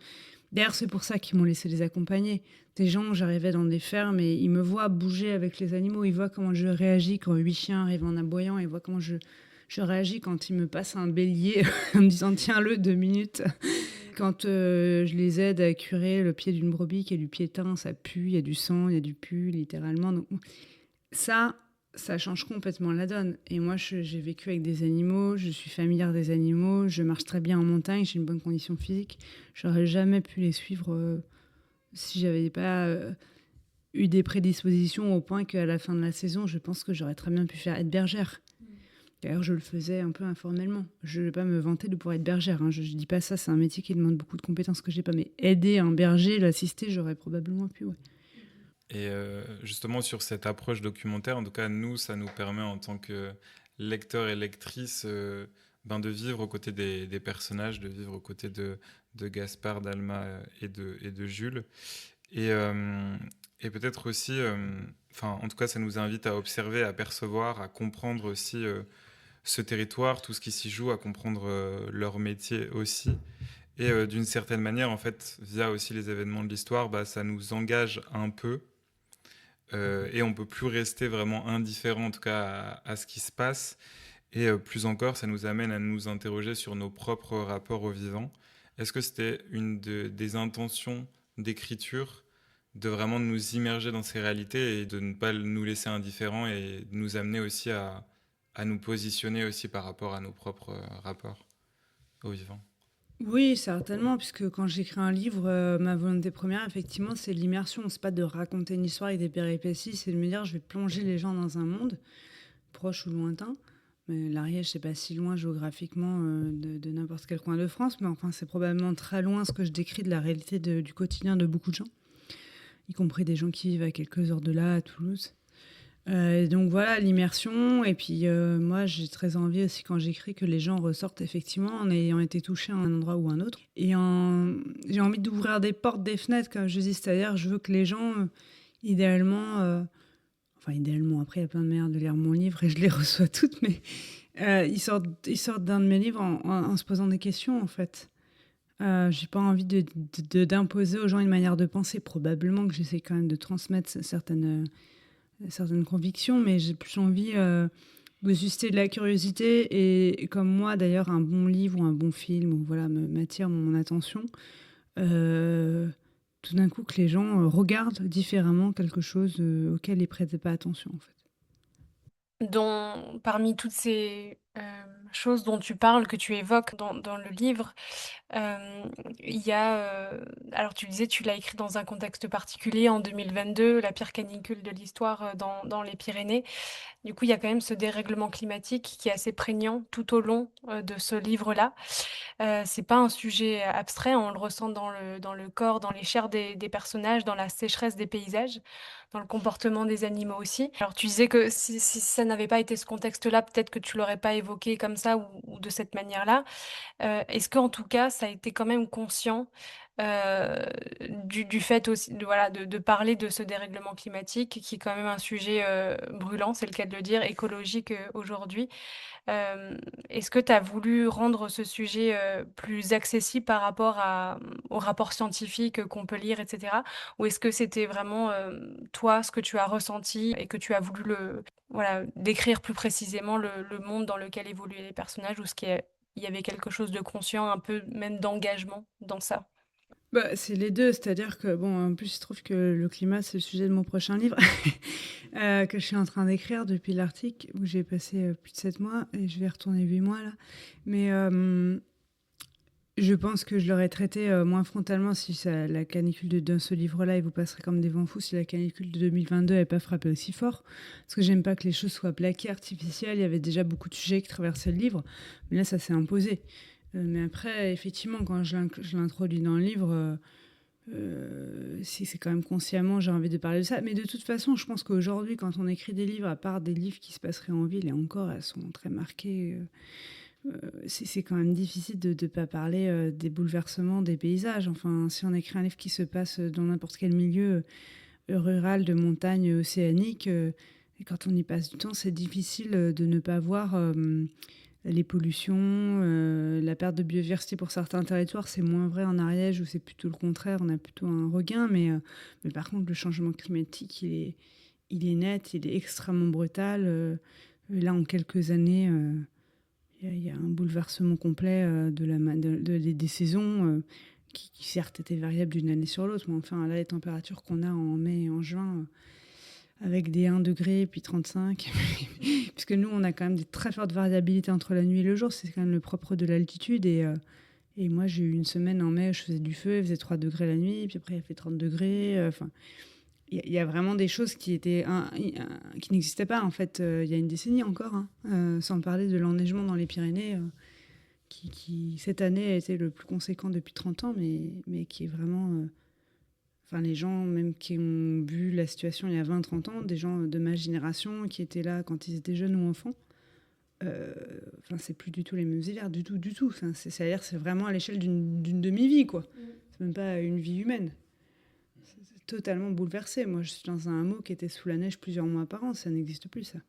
D'ailleurs, c'est pour ça qu'ils m'ont laissé les accompagner. Des gens, j'arrivais dans des fermes et ils me voient bouger avec les animaux. Ils voient comment je réagis quand 8 chiens arrivent en aboyant. Ils voient comment je réagis quand ils me passent un bélier en me disant « tiens-le 2 minutes ». Quand je les aide à curer le pied d'une brebis qui a du piétin, ça pue, il y a du sang, il y a du pu, littéralement. Donc, ça, ça change complètement la donne. Et moi, j'ai vécu avec des animaux, je suis familière des animaux, je marche très bien en montagne, j'ai une bonne condition physique. J'aurais jamais pu les suivre si j'avais pas eu des prédispositions au point qu'à la fin de la saison, je pense que j'aurais très bien pu faire être bergère. D'ailleurs, je le faisais un peu informellement. Je ne vais pas me vanter de pouvoir être bergère. Hein. Je ne dis pas ça, c'est un métier qui demande beaucoup de compétences que j'ai pas. Mais aider un berger, l'assister, j'aurais probablement pu, ouais. Et justement, sur cette approche documentaire, en tout cas, nous, ça nous permet en tant que lecteurs et lectrices de vivre aux côtés des personnages, de vivre aux côtés de Gaspard, d'Alma et de Jules. Et, euh, et peut-être aussi, en tout cas, ça nous invite à observer, à percevoir, à comprendre aussi ce territoire, tout ce qui s'y joue, à comprendre leur métier aussi. Et d'une certaine manière, en fait, via aussi les événements de l'histoire, bah, ça nous engage un peu et on peut plus rester vraiment indifférent, en tout cas, à ce qui se passe. Et plus encore, ça nous amène à nous interroger sur nos propres rapports au vivant. Est-ce que c'était des intentions d'écriture de vraiment nous immerger dans ces réalités et de ne pas nous laisser indifférents et de nous amener aussi à nous positionner aussi par rapport à nos propres rapports au vivant? Oui, certainement, puisque quand j'écris un livre, ma volonté première, effectivement, c'est l'immersion. C'est pas de raconter une histoire avec des péripéties, c'est de me dire, je vais plonger les gens dans un monde, proche ou lointain. Mais l'Ariège, c'est pas si loin géographiquement de n'importe quel coin de France, mais enfin, c'est probablement très loin ce que je décris de la réalité du quotidien de beaucoup de gens, y compris des gens qui vivent à quelques heures de là, à Toulouse. Donc voilà, l'immersion. Et puis moi, j'ai très envie aussi quand j'écris que les gens ressortent effectivement en ayant été touchés à un endroit ou un autre. J'ai envie d'ouvrir des portes, des fenêtres, comme je dis. C'est-à-dire, je veux que les gens, idéalement, enfin idéalement, après il y a plein de manières de lire mon livre et je les reçois toutes, mais ils sortent d'un de mes livres en se posant des questions en fait. J'ai pas envie d'imposer aux gens une manière de penser. Probablement que j'essaie quand même de transmettre certaines convictions, mais j'ai plus envie de susciter de la curiosité. Et comme moi, d'ailleurs, un bon livre ou un bon film ou voilà, m'attire mon attention, euh, tout d'un coup, que les gens regardent différemment quelque chose auquel ils prêtaient pas attention, en fait. Parmi toutes ces choses dont tu parles, que tu évoques dans le livre, euh, il y a, alors tu disais, tu l'as écrit dans un contexte particulier en 2022, la pire canicule de l'histoire dans les Pyrénées. Du coup, il y a quand même ce dérèglement climatique qui est assez prégnant tout au long de ce livre-là. C'est pas un sujet abstrait, on le ressent dans le corps, dans les chairs des personnages, dans la sécheresse des paysages, dans le comportement des animaux aussi. Alors tu disais que si ça n'avait pas été ce contexte-là, peut-être que tu l'aurais pas évoqué comme ça ou de cette manière-là. Est-ce qu'en tout cas, ça a été quand même conscient euh, du fait aussi voilà, de parler de ce dérèglement climatique, qui est quand même un sujet brûlant, c'est le cas de le dire, écologique aujourd'hui. Euh, Est-ce que tu as voulu rendre ce sujet plus accessible par rapport aux rapports scientifiques qu'on peut lire, etc. Ou est-ce que c'était vraiment toi, ce que tu as ressenti et que tu as voulu voilà, décrire plus précisément le monde dans lequel évoluaient les personnages, ou il y avait quelque chose de conscient, un peu même d'engagement dans ça? Bah, c'est les deux, c'est-à-dire que, bon, en plus, il se trouve que le climat, c'est le sujet de mon prochain livre, que je suis en train d'écrire depuis l'Arctique, où j'ai passé plus de 7 mois, et je vais retourner 8 mois, là. Mais je pense que je l'aurais traité moins frontalement si la canicule dans ce livre-là, il vous passerait comme des vents fous si la canicule de 2022 n'avait pas frappé aussi fort. Parce que j'aime pas que les choses soient plaquées, artificielles. Il y avait déjà beaucoup de sujets qui traversaient le livre, mais là, ça s'est imposé. Mais après, effectivement, quand je l'introduis dans le livre, si c'est quand même consciemment, j'ai envie de parler de ça. Mais de toute façon, je pense qu'aujourd'hui, quand on écrit des livres, à part des livres qui se passeraient en ville, et encore, elles sont très marquées. C'est quand même difficile de ne pas parler des bouleversements des paysages. Enfin, si on écrit un livre qui se passe dans n'importe quel milieu rural, de montagne, océanique, et quand on y passe du temps, c'est difficile de ne pas voir les pollutions, la perte de biodiversité pour certains territoires. C'est moins vrai en Ariège où c'est plutôt le contraire, on a plutôt un regain. Mais par contre, le changement climatique, il est net, il est extrêmement brutal. Là, en quelques années... il y a un bouleversement complet des saisons qui certes étaient variables d'une année sur l'autre, mais enfin là, les températures qu'on a en mai et en juin, avec des 1 degré, puis 35. Puisque nous, on a quand même des très fortes variabilités entre la nuit et le jour. C'est quand même le propre de l'altitude. Et moi, j'ai eu une semaine en mai où je faisais du feu, il faisait 3 degrés la nuit, puis après, il a fait 30 degrés. Enfin, il y a vraiment des choses qui n'existaient pas, en fait, il y a une décennie encore. Sans parler de l'enneigement dans les Pyrénées, qui, cette année, a été le plus conséquent depuis 30 ans, mais qui est vraiment... Enfin, les gens, même qui ont vu la situation il y a 20-30 ans, des gens de ma génération qui étaient là quand ils étaient jeunes ou enfants, enfin, c'est plus du tout les mêmes hivers, du tout, du tout. Enfin, c'est-à-dire c'est vraiment à l'échelle d'une demi-vie, quoi. C'est même pas une vie humaine. C'est totalement bouleversé. Moi, je suis dans un hameau qui était sous la neige plusieurs mois par an. Ça n'existe plus, ça.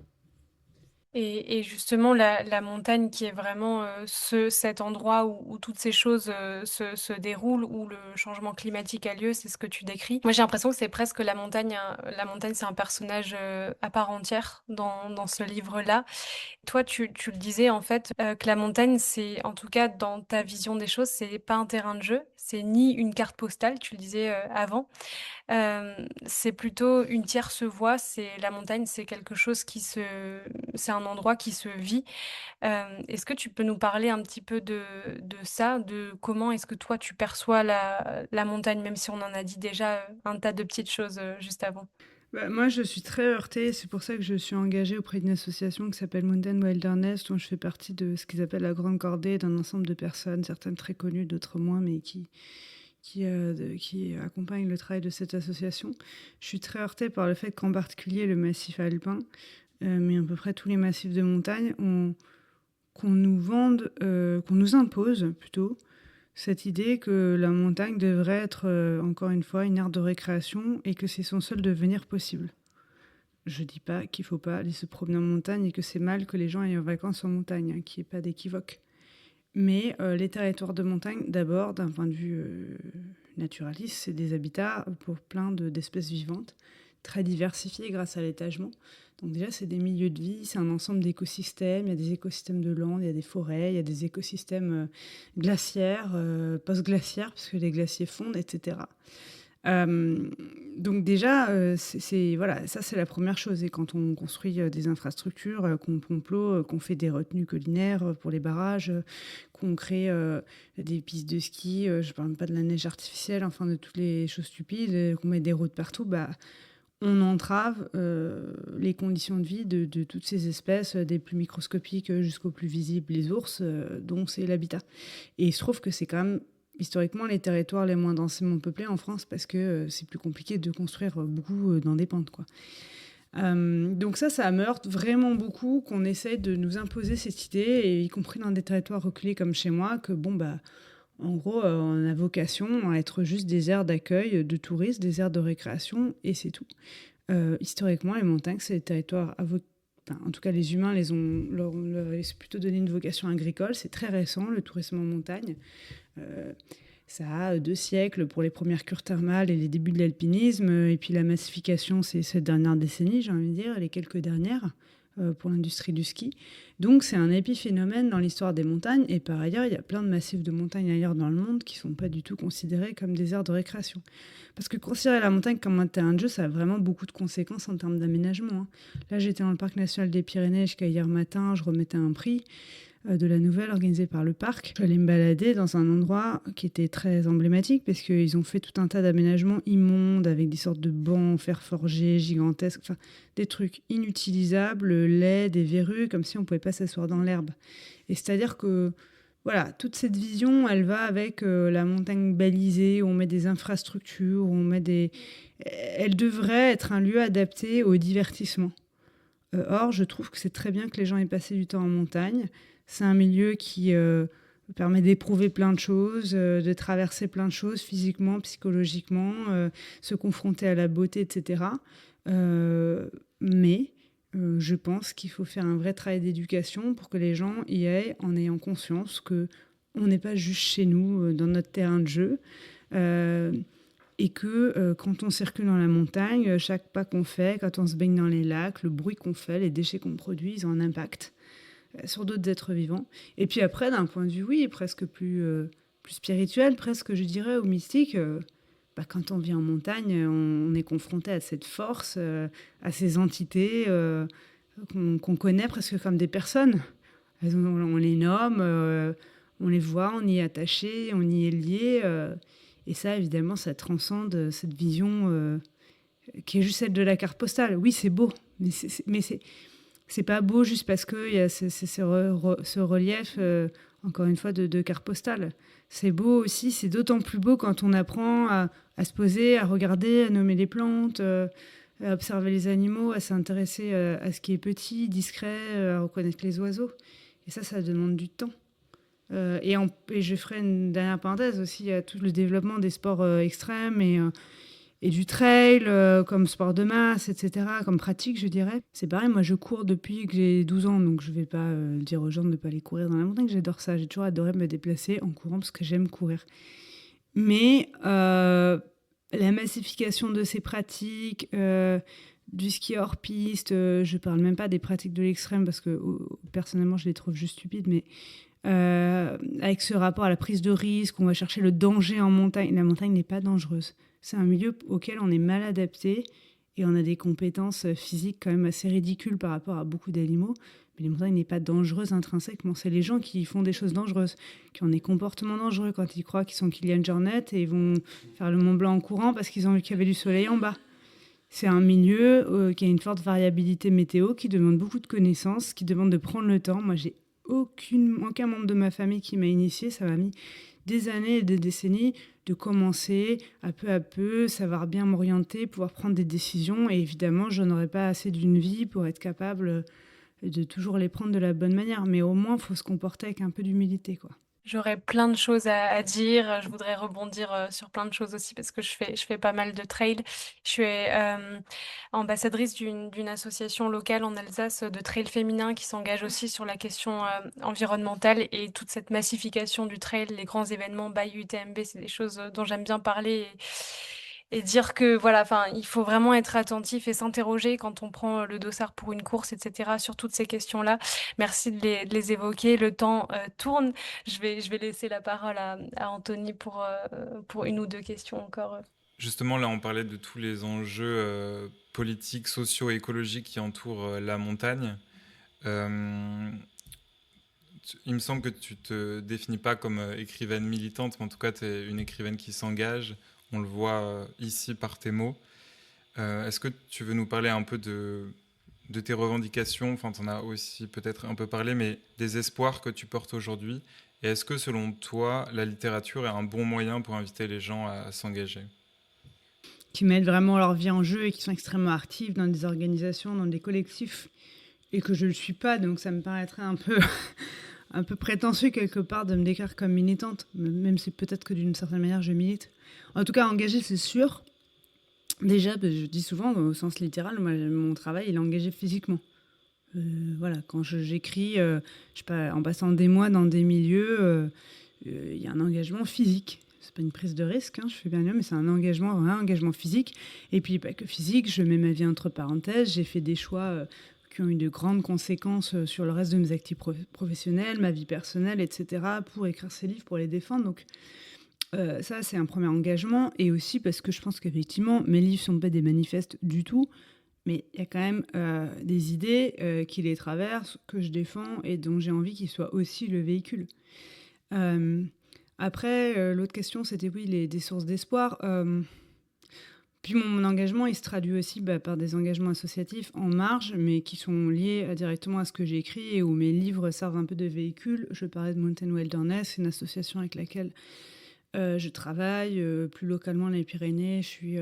Et justement, la montagne qui est vraiment cet endroit où toutes ces choses se déroulent, où le changement climatique a lieu, c'est ce que tu décris. Moi, j'ai l'impression que c'est presque la montagne. La montagne, c'est un personnage à part entière dans ce livre-là. Toi, tu le disais en fait, que la montagne, c'est, en tout cas dans ta vision des choses, c'est pas un terrain de jeu, c'est ni une carte postale, tu le disais avant. C'est plutôt une tierce voie, c'est la montagne, c'est quelque chose c'est un endroit qui se vit. Est-ce que tu peux nous parler un petit peu de ça, de comment est-ce que toi tu perçois la montagne, même si on en a dit déjà un tas de petites choses juste avant? Bah, moi, je suis très heurtée. C'est pour ça que je suis engagée auprès d'une association qui s'appelle Mountain Wilderness, dont je fais partie de ce qu'ils appellent la Grande Cordée, d'un ensemble de personnes, certaines très connues, d'autres moins, mais qui accompagnent le travail de cette association. Je suis très heurtée par le fait qu'en particulier le massif alpin, mais à peu près tous les massifs de montagne, qu'on nous vende, qu'on nous impose plutôt, cette idée que la montagne devrait être, encore une fois, une aire de récréation et que c'est son seul devenir possible. Je dis pas qu'il faut pas aller se promener en montagne et que c'est mal que les gens aillent en vacances en montagne, hein, qu'il n'y ait pas d'équivoque. Mais les territoires de montagne, d'abord, d'un point de vue naturaliste, c'est des habitats pour plein d'espèces vivantes, très diversifiés grâce à l'étagement. Donc déjà, c'est des milieux de vie, c'est un ensemble d'écosystèmes. Il y a des écosystèmes de landes, il y a des forêts, il y a des écosystèmes glaciaires, post-glaciaires, parce que les glaciers fondent, etc. Donc déjà, voilà, ça c'est la première chose. Et quand on construit des infrastructures, qu'on pompe l'eau, qu'on fait des retenues collinaires pour les barrages, qu'on crée des pistes de ski, je ne parle même pas de la neige artificielle, enfin de toutes les choses stupides, qu'on met des routes partout, bah, on entrave les conditions de vie de toutes ces espèces, des plus microscopiques jusqu'aux plus visibles, les ours, dont c'est l'habitat. Et il se trouve que c'est quand même historiquement les territoires les moins densément peuplés en France parce que c'est plus compliqué de construire beaucoup dans des pentes, quoi. Donc ça me heurte vraiment beaucoup qu'on essaye de nous imposer cette idée, et y compris dans des territoires reculés comme chez moi, que bon, bah, en gros, on a vocation à être juste des aires d'accueil de touristes, des aires de récréation, et c'est tout. Historiquement, les montagnes, c'est des territoires enfin, en tout cas, les humains leur laissent plutôt donné une vocation agricole. C'est très récent, le tourisme en montagne. Ça a 2 siècles pour les premières cures thermales et les débuts de l'alpinisme. Et puis la massification, c'est cette dernière décennie, j'ai envie de dire, les quelques dernières, pour l'industrie du ski. Donc c'est un épiphénomène dans l'histoire des montagnes. Et par ailleurs, il y a plein de massifs de montagnes ailleurs dans le monde qui ne sont pas du tout considérés comme des aires de récréation. Parce que considérer la montagne comme un terrain de jeu, ça a vraiment beaucoup de conséquences en termes d'aménagement. Là, j'étais dans le parc national des Pyrénées jusqu'à hier matin, je remettais un prix de la nouvelle organisée par le parc. J'allais me balader dans un endroit qui était très emblématique parce qu'ils ont fait tout un tas d'aménagements immondes avec des sortes de bancs en fer forgé gigantesques, enfin des trucs inutilisables, laids, des verrues, comme si on ne pouvait pas s'asseoir dans l'herbe. Et c'est-à-dire que voilà, toute cette vision, elle va avec la montagne balisée, où on met des infrastructures, où on met des... Elle devrait être un lieu adapté au divertissement. Or, je trouve que c'est très bien que les gens aient passé du temps en montagne. C'est un milieu qui permet d'éprouver plein de choses, de traverser plein de choses physiquement, psychologiquement, se confronter à la beauté, etc. Mais je pense qu'il faut faire un vrai travail d'éducation pour que les gens y aillent en ayant conscience qu'on n'est pas juste chez nous, dans notre terrain de jeu. Et que quand on circule dans la montagne, chaque pas qu'on fait, quand on se baigne dans les lacs, le bruit qu'on fait, les déchets qu'on produit, ils ont un impact sur d'autres êtres vivants. Et puis après, d'un point de vue, oui, presque plus spirituel, presque, je dirais, ou mystique, quand on vit en montagne, on est confronté à cette force, à ces entités qu'on connaît presque comme des personnes. On les nomme, on les voit, on y est attaché, on y est lié. Et ça, évidemment, ça transcende cette vision qui est juste celle de la carte postale. Oui, c'est beau, mais c'est pas beau juste parce qu'il y a ce relief, encore une fois, de carte postale. C'est beau aussi, c'est d'autant plus beau quand on apprend à se poser, à regarder, à nommer les plantes, à observer les animaux, à s'intéresser à ce qui est petit, discret, à reconnaître les oiseaux. Et ça demande du temps. Et je ferai une dernière parenthèse aussi à tout le développement des sports extrêmes et du trail comme sport de masse, etc., comme pratique, je dirais. C'est pareil, moi je cours depuis que j'ai 12 ans, donc je ne vais pas dire aux gens de ne pas aller courir dans la montagne, j'adore ça. J'ai toujours adoré me déplacer en courant parce que j'aime courir. Mais la massification de ces pratiques, du ski hors piste, je ne parle même pas des pratiques de l'extrême parce que personnellement je les trouve juste stupides, mais avec ce rapport à la prise de risque, on va chercher le danger en montagne. La montagne n'est pas dangereuse. C'est un milieu auquel on est mal adapté et on a des compétences physiques quand même assez ridicules par rapport à beaucoup d'animaux. Mais la montagne n'est pas dangereuse intrinsèquement. C'est les gens qui font des choses dangereuses, qui ont des comportements dangereux quand ils croient qu'ils sont Kylian Jornet et ils vont faire le Mont Blanc en courant parce qu'ils ont vu qu'il y avait du soleil en bas. C'est un milieu qui a une forte variabilité météo, qui demande beaucoup de connaissances, qui demande de prendre le temps. Moi, j'ai aucun membre de ma famille qui m'a initiée. Ça m'a mis des années et des décennies de commencer à peu, savoir bien m'orienter, pouvoir prendre des décisions. Et évidemment, je n'aurais pas assez d'une vie pour être capable de toujours les prendre de la bonne manière. Mais au moins, il faut se comporter avec un peu d'humilité, quoi. J'aurais plein de choses à dire. Je voudrais rebondir sur plein de choses aussi parce que je fais pas mal de trail. Je suis ambassadrice d'une association locale en Alsace de trail féminin qui s'engage aussi sur la question environnementale et toute cette massification du trail, les grands événements by UTMB, c'est des choses dont j'aime bien parler et dire que voilà, enfin, il faut vraiment être attentif et s'interroger quand on prend le dossard pour une course, etc. sur toutes ces questions-là. Merci de les évoquer. Le temps tourne. Je vais laisser la parole à Anthony pour une ou deux questions encore. Justement, là, on parlait de tous les enjeux politiques, sociaux et écologiques qui entourent la montagne. Il me semble que tu te définis pas comme écrivaine militante, mais en tout cas, tu es une écrivaine qui s'engage. On le voit ici par tes mots. Est-ce que tu veux nous parler un peu de tes revendications? Enfin, tu en as aussi peut-être un peu parlé, mais des espoirs que tu portes aujourd'hui. Et est-ce que, selon toi, la littérature est un bon moyen pour inviter les gens à s'engager? Qui mettent vraiment leur vie en jeu et qui sont extrêmement actifs dans des organisations, dans des collectifs, et que je ne le suis pas, donc ça me paraîtrait un peu prétentieux quelque part de me décrire comme militante, même si peut-être que d'une certaine manière je milite. En tout cas, engagée, c'est sûr. Déjà, je dis souvent, au sens littéral, moi, mon travail, il est engagé physiquement. Voilà, quand j'écris, je sais pas, en passant des mois dans des milieux, y a un engagement physique. C'est pas une prise de risque, hein, je fais bien mieux, mais c'est un engagement physique. Et puis, pas que physique, je mets ma vie entre parenthèses. J'ai fait des choix qui ont eu de grandes conséquences sur le reste de mes activités professionnelles, ma vie personnelle, etc., pour écrire ces livres, pour les défendre. Donc, ça, c'est un premier engagement. Et aussi parce que je pense qu'effectivement, mes livres ne sont pas des manifestes du tout, mais il y a quand même des idées qui les traversent, que je défends et dont j'ai envie qu'ils soient aussi le véhicule. Après, l'autre question, c'était oui, des sources d'espoir. Puis mon engagement, il se traduit aussi par des engagements associatifs en marge, mais qui sont liés directement à ce que j'ai écrit et où mes livres servent un peu de véhicule. Je parlais de Mountain Wilderness, une association avec laquelle je travaille. Plus localement, les Pyrénées, je suis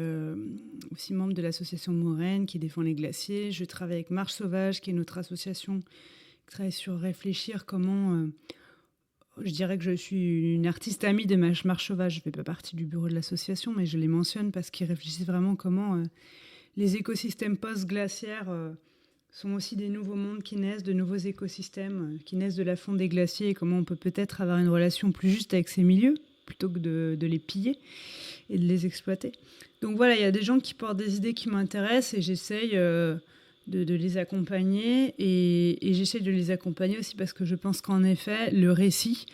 aussi membre de l'association Moraine qui défend les glaciers. Je travaille avec Marche Sauvage, qui est notre association qui travaille sur réfléchir comment... je dirais que je suis une artiste amie de Marche Sauvage. Je ne fais pas partie du bureau de l'association, mais je les mentionne parce qu'ils réfléchissent vraiment comment les écosystèmes post-glaciaires sont aussi des nouveaux mondes qui naissent, de nouveaux écosystèmes qui naissent de la fonte des glaciers et comment on peut peut-être avoir une relation plus juste avec ces milieux plutôt que de les piller et de les exploiter. Donc voilà, il y a des gens qui portent des idées qui m'intéressent et j'essaye de les accompagner et j'essaie de les accompagner aussi parce que je pense qu'en effet, le récit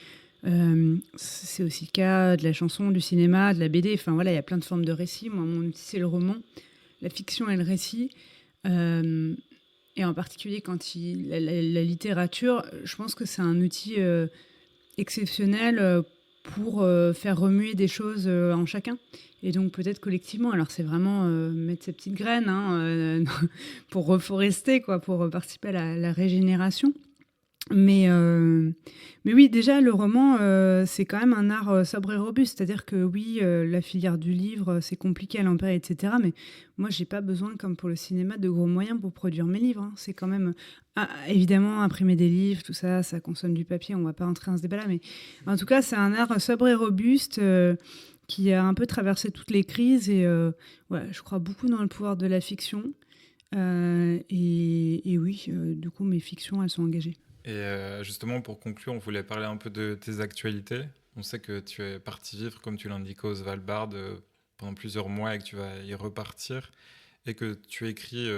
C'est aussi le cas de la chanson, du cinéma, de la BD. Enfin voilà, il y a plein de formes de récits. Moi, mon outil, c'est le roman, la fiction et le récit. Euh, et en particulier la littérature, je pense que c'est un outil exceptionnel pour faire remuer des choses en chacun. Et donc peut-être collectivement. Alors c'est vraiment mettre ses petites graines hein, pour reforester, quoi, pour participer à la régénération. Mais, euh, mais oui, déjà, le roman, c'est quand même un art sobre et robuste. C'est-à-dire que oui, la filière du livre, c'est compliqué à l'empêcher, etc. Mais moi, j'ai pas besoin, comme pour le cinéma, de gros moyens pour produire mes livres. Hein. C'est quand même, évidemment, imprimer des livres, tout ça, ça consomme du papier. On va pas entrer dans ce débat-là. Mais en tout cas, c'est un art sobre et robuste qui a un peu traversé toutes les crises. Et ouais, je crois beaucoup dans le pouvoir de la fiction. Et oui, du coup, mes fictions, elles sont engagées. Et justement, pour conclure, on voulait parler un peu de tes actualités. On sait que tu es parti vivre, comme tu l'indiquais, au Svalbard pendant plusieurs mois et que tu vas y repartir et que tu écris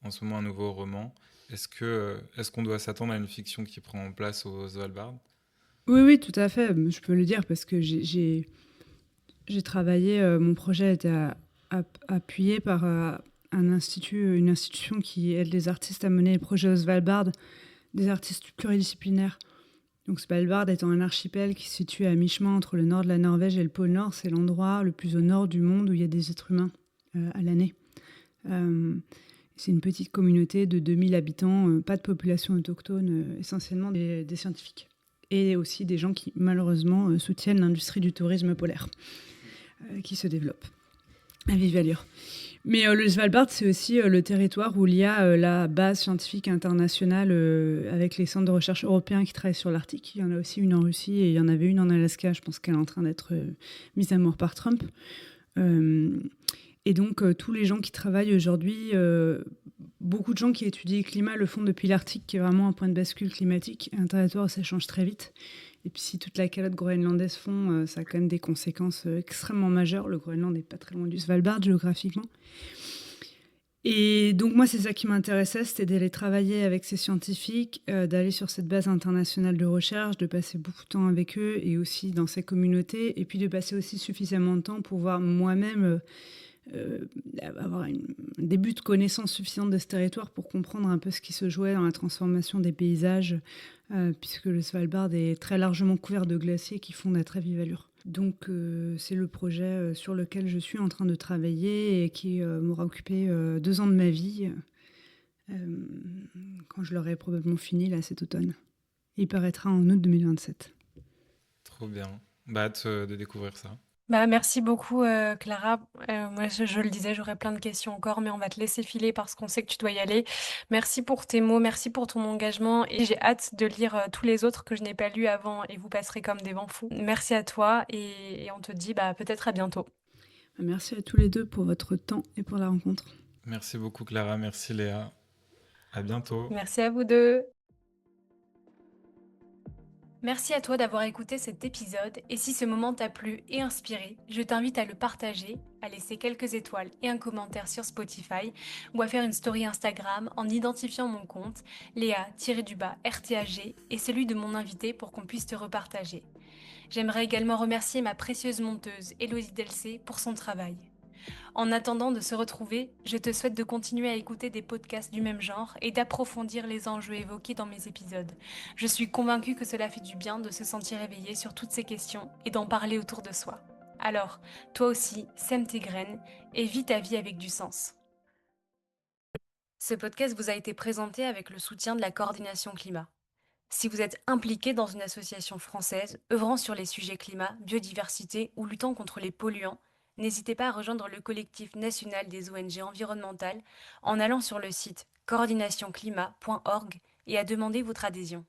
en ce moment un nouveau roman. Est-ce qu'on doit s'attendre à une fiction qui prend place au Svalbard? Oui, oui, tout à fait. Je peux le dire parce que j'ai travaillé, mon projet a été appuyé par une institution qui aide les artistes à mener les projets au Svalbard, des artistes pluridisciplinaires. Donc Svalbard étant un archipel qui se situe à mi-chemin entre le nord de la Norvège et le pôle Nord, c'est l'endroit le plus au nord du monde où il y a des êtres humains à l'année. Euh, c'est une petite communauté de 2000 habitants, pas de population autochtone, essentiellement des scientifiques. Et aussi des gens qui, malheureusement, soutiennent l'industrie du tourisme polaire, qui se développe à vive allure. Mais le Svalbard, c'est aussi le territoire où il y a la base scientifique internationale avec les centres de recherche européens qui travaillent sur l'Arctique. Il y en a aussi une en Russie et il y en avait une en Alaska. Je pense qu'elle est en train d'être mise à mort par Trump. Et donc, tous les gens qui travaillent aujourd'hui, beaucoup de gens qui étudient le climat le font depuis l'Arctique, qui est vraiment un point de bascule climatique, un territoire où ça change très vite. Et puis si toute la calotte groenlandaise fond, ça a quand même des conséquences extrêmement majeures. Le Groenland n'est pas très loin du Svalbard géographiquement. Et donc moi, c'est ça qui m'intéressait, c'était d'aller travailler avec ces scientifiques, d'aller sur cette base internationale de recherche, de passer beaucoup de temps avec eux et aussi dans ces communautés, et puis de passer aussi suffisamment de temps pour voir moi-même avoir un début de connaissance suffisante de ce territoire pour comprendre un peu ce qui se jouait dans la transformation des paysages, puisque le Svalbard est très largement couvert de glaciers qui fondent à très vive allure. Donc c'est le projet sur lequel je suis en train de travailler et qui m'aura occupé 2 ans de ma vie euh, quand je l'aurai probablement fini là cet automne. Il paraîtra en août 2027. Trop bien. Bah, hâte de découvrir ça. Bah, merci beaucoup, Clara. Moi, je le disais, j'aurais plein de questions encore, mais on va te laisser filer parce qu'on sait que tu dois y aller. Merci pour tes mots, merci pour ton engagement et j'ai hâte de lire tous les autres que je n'ai pas lus avant et vous passerez comme des vents fous. Merci à toi et on te dit bah, peut-être à bientôt. Merci à tous les deux pour votre temps et pour la rencontre. Merci beaucoup, Clara. Merci, Léa. À bientôt. Merci à vous deux. Merci à toi d'avoir écouté cet épisode et si ce moment t'a plu et inspiré, je t'invite à le partager, à laisser quelques étoiles et un commentaire sur Spotify ou à faire une story Instagram en identifiant mon compte Léa-RTAG et celui de mon invité pour qu'on puisse te repartager. J'aimerais également remercier ma précieuse monteuse Élodie Delcé pour son travail. En attendant de se retrouver, je te souhaite de continuer à écouter des podcasts du même genre et d'approfondir les enjeux évoqués dans mes épisodes. Je suis convaincue que cela fait du bien de se sentir éveillé sur toutes ces questions et d'en parler autour de soi. Alors, toi aussi, sème tes graines et vis ta vie avec du sens. Ce podcast vous a été présenté avec le soutien de la Coordination Climat. Si vous êtes impliqué dans une association française œuvrant sur les sujets climat, biodiversité ou luttant contre les polluants, n'hésitez pas à rejoindre le collectif national des ONG environnementales en allant sur le site coordinationclimat.org et à demander votre adhésion.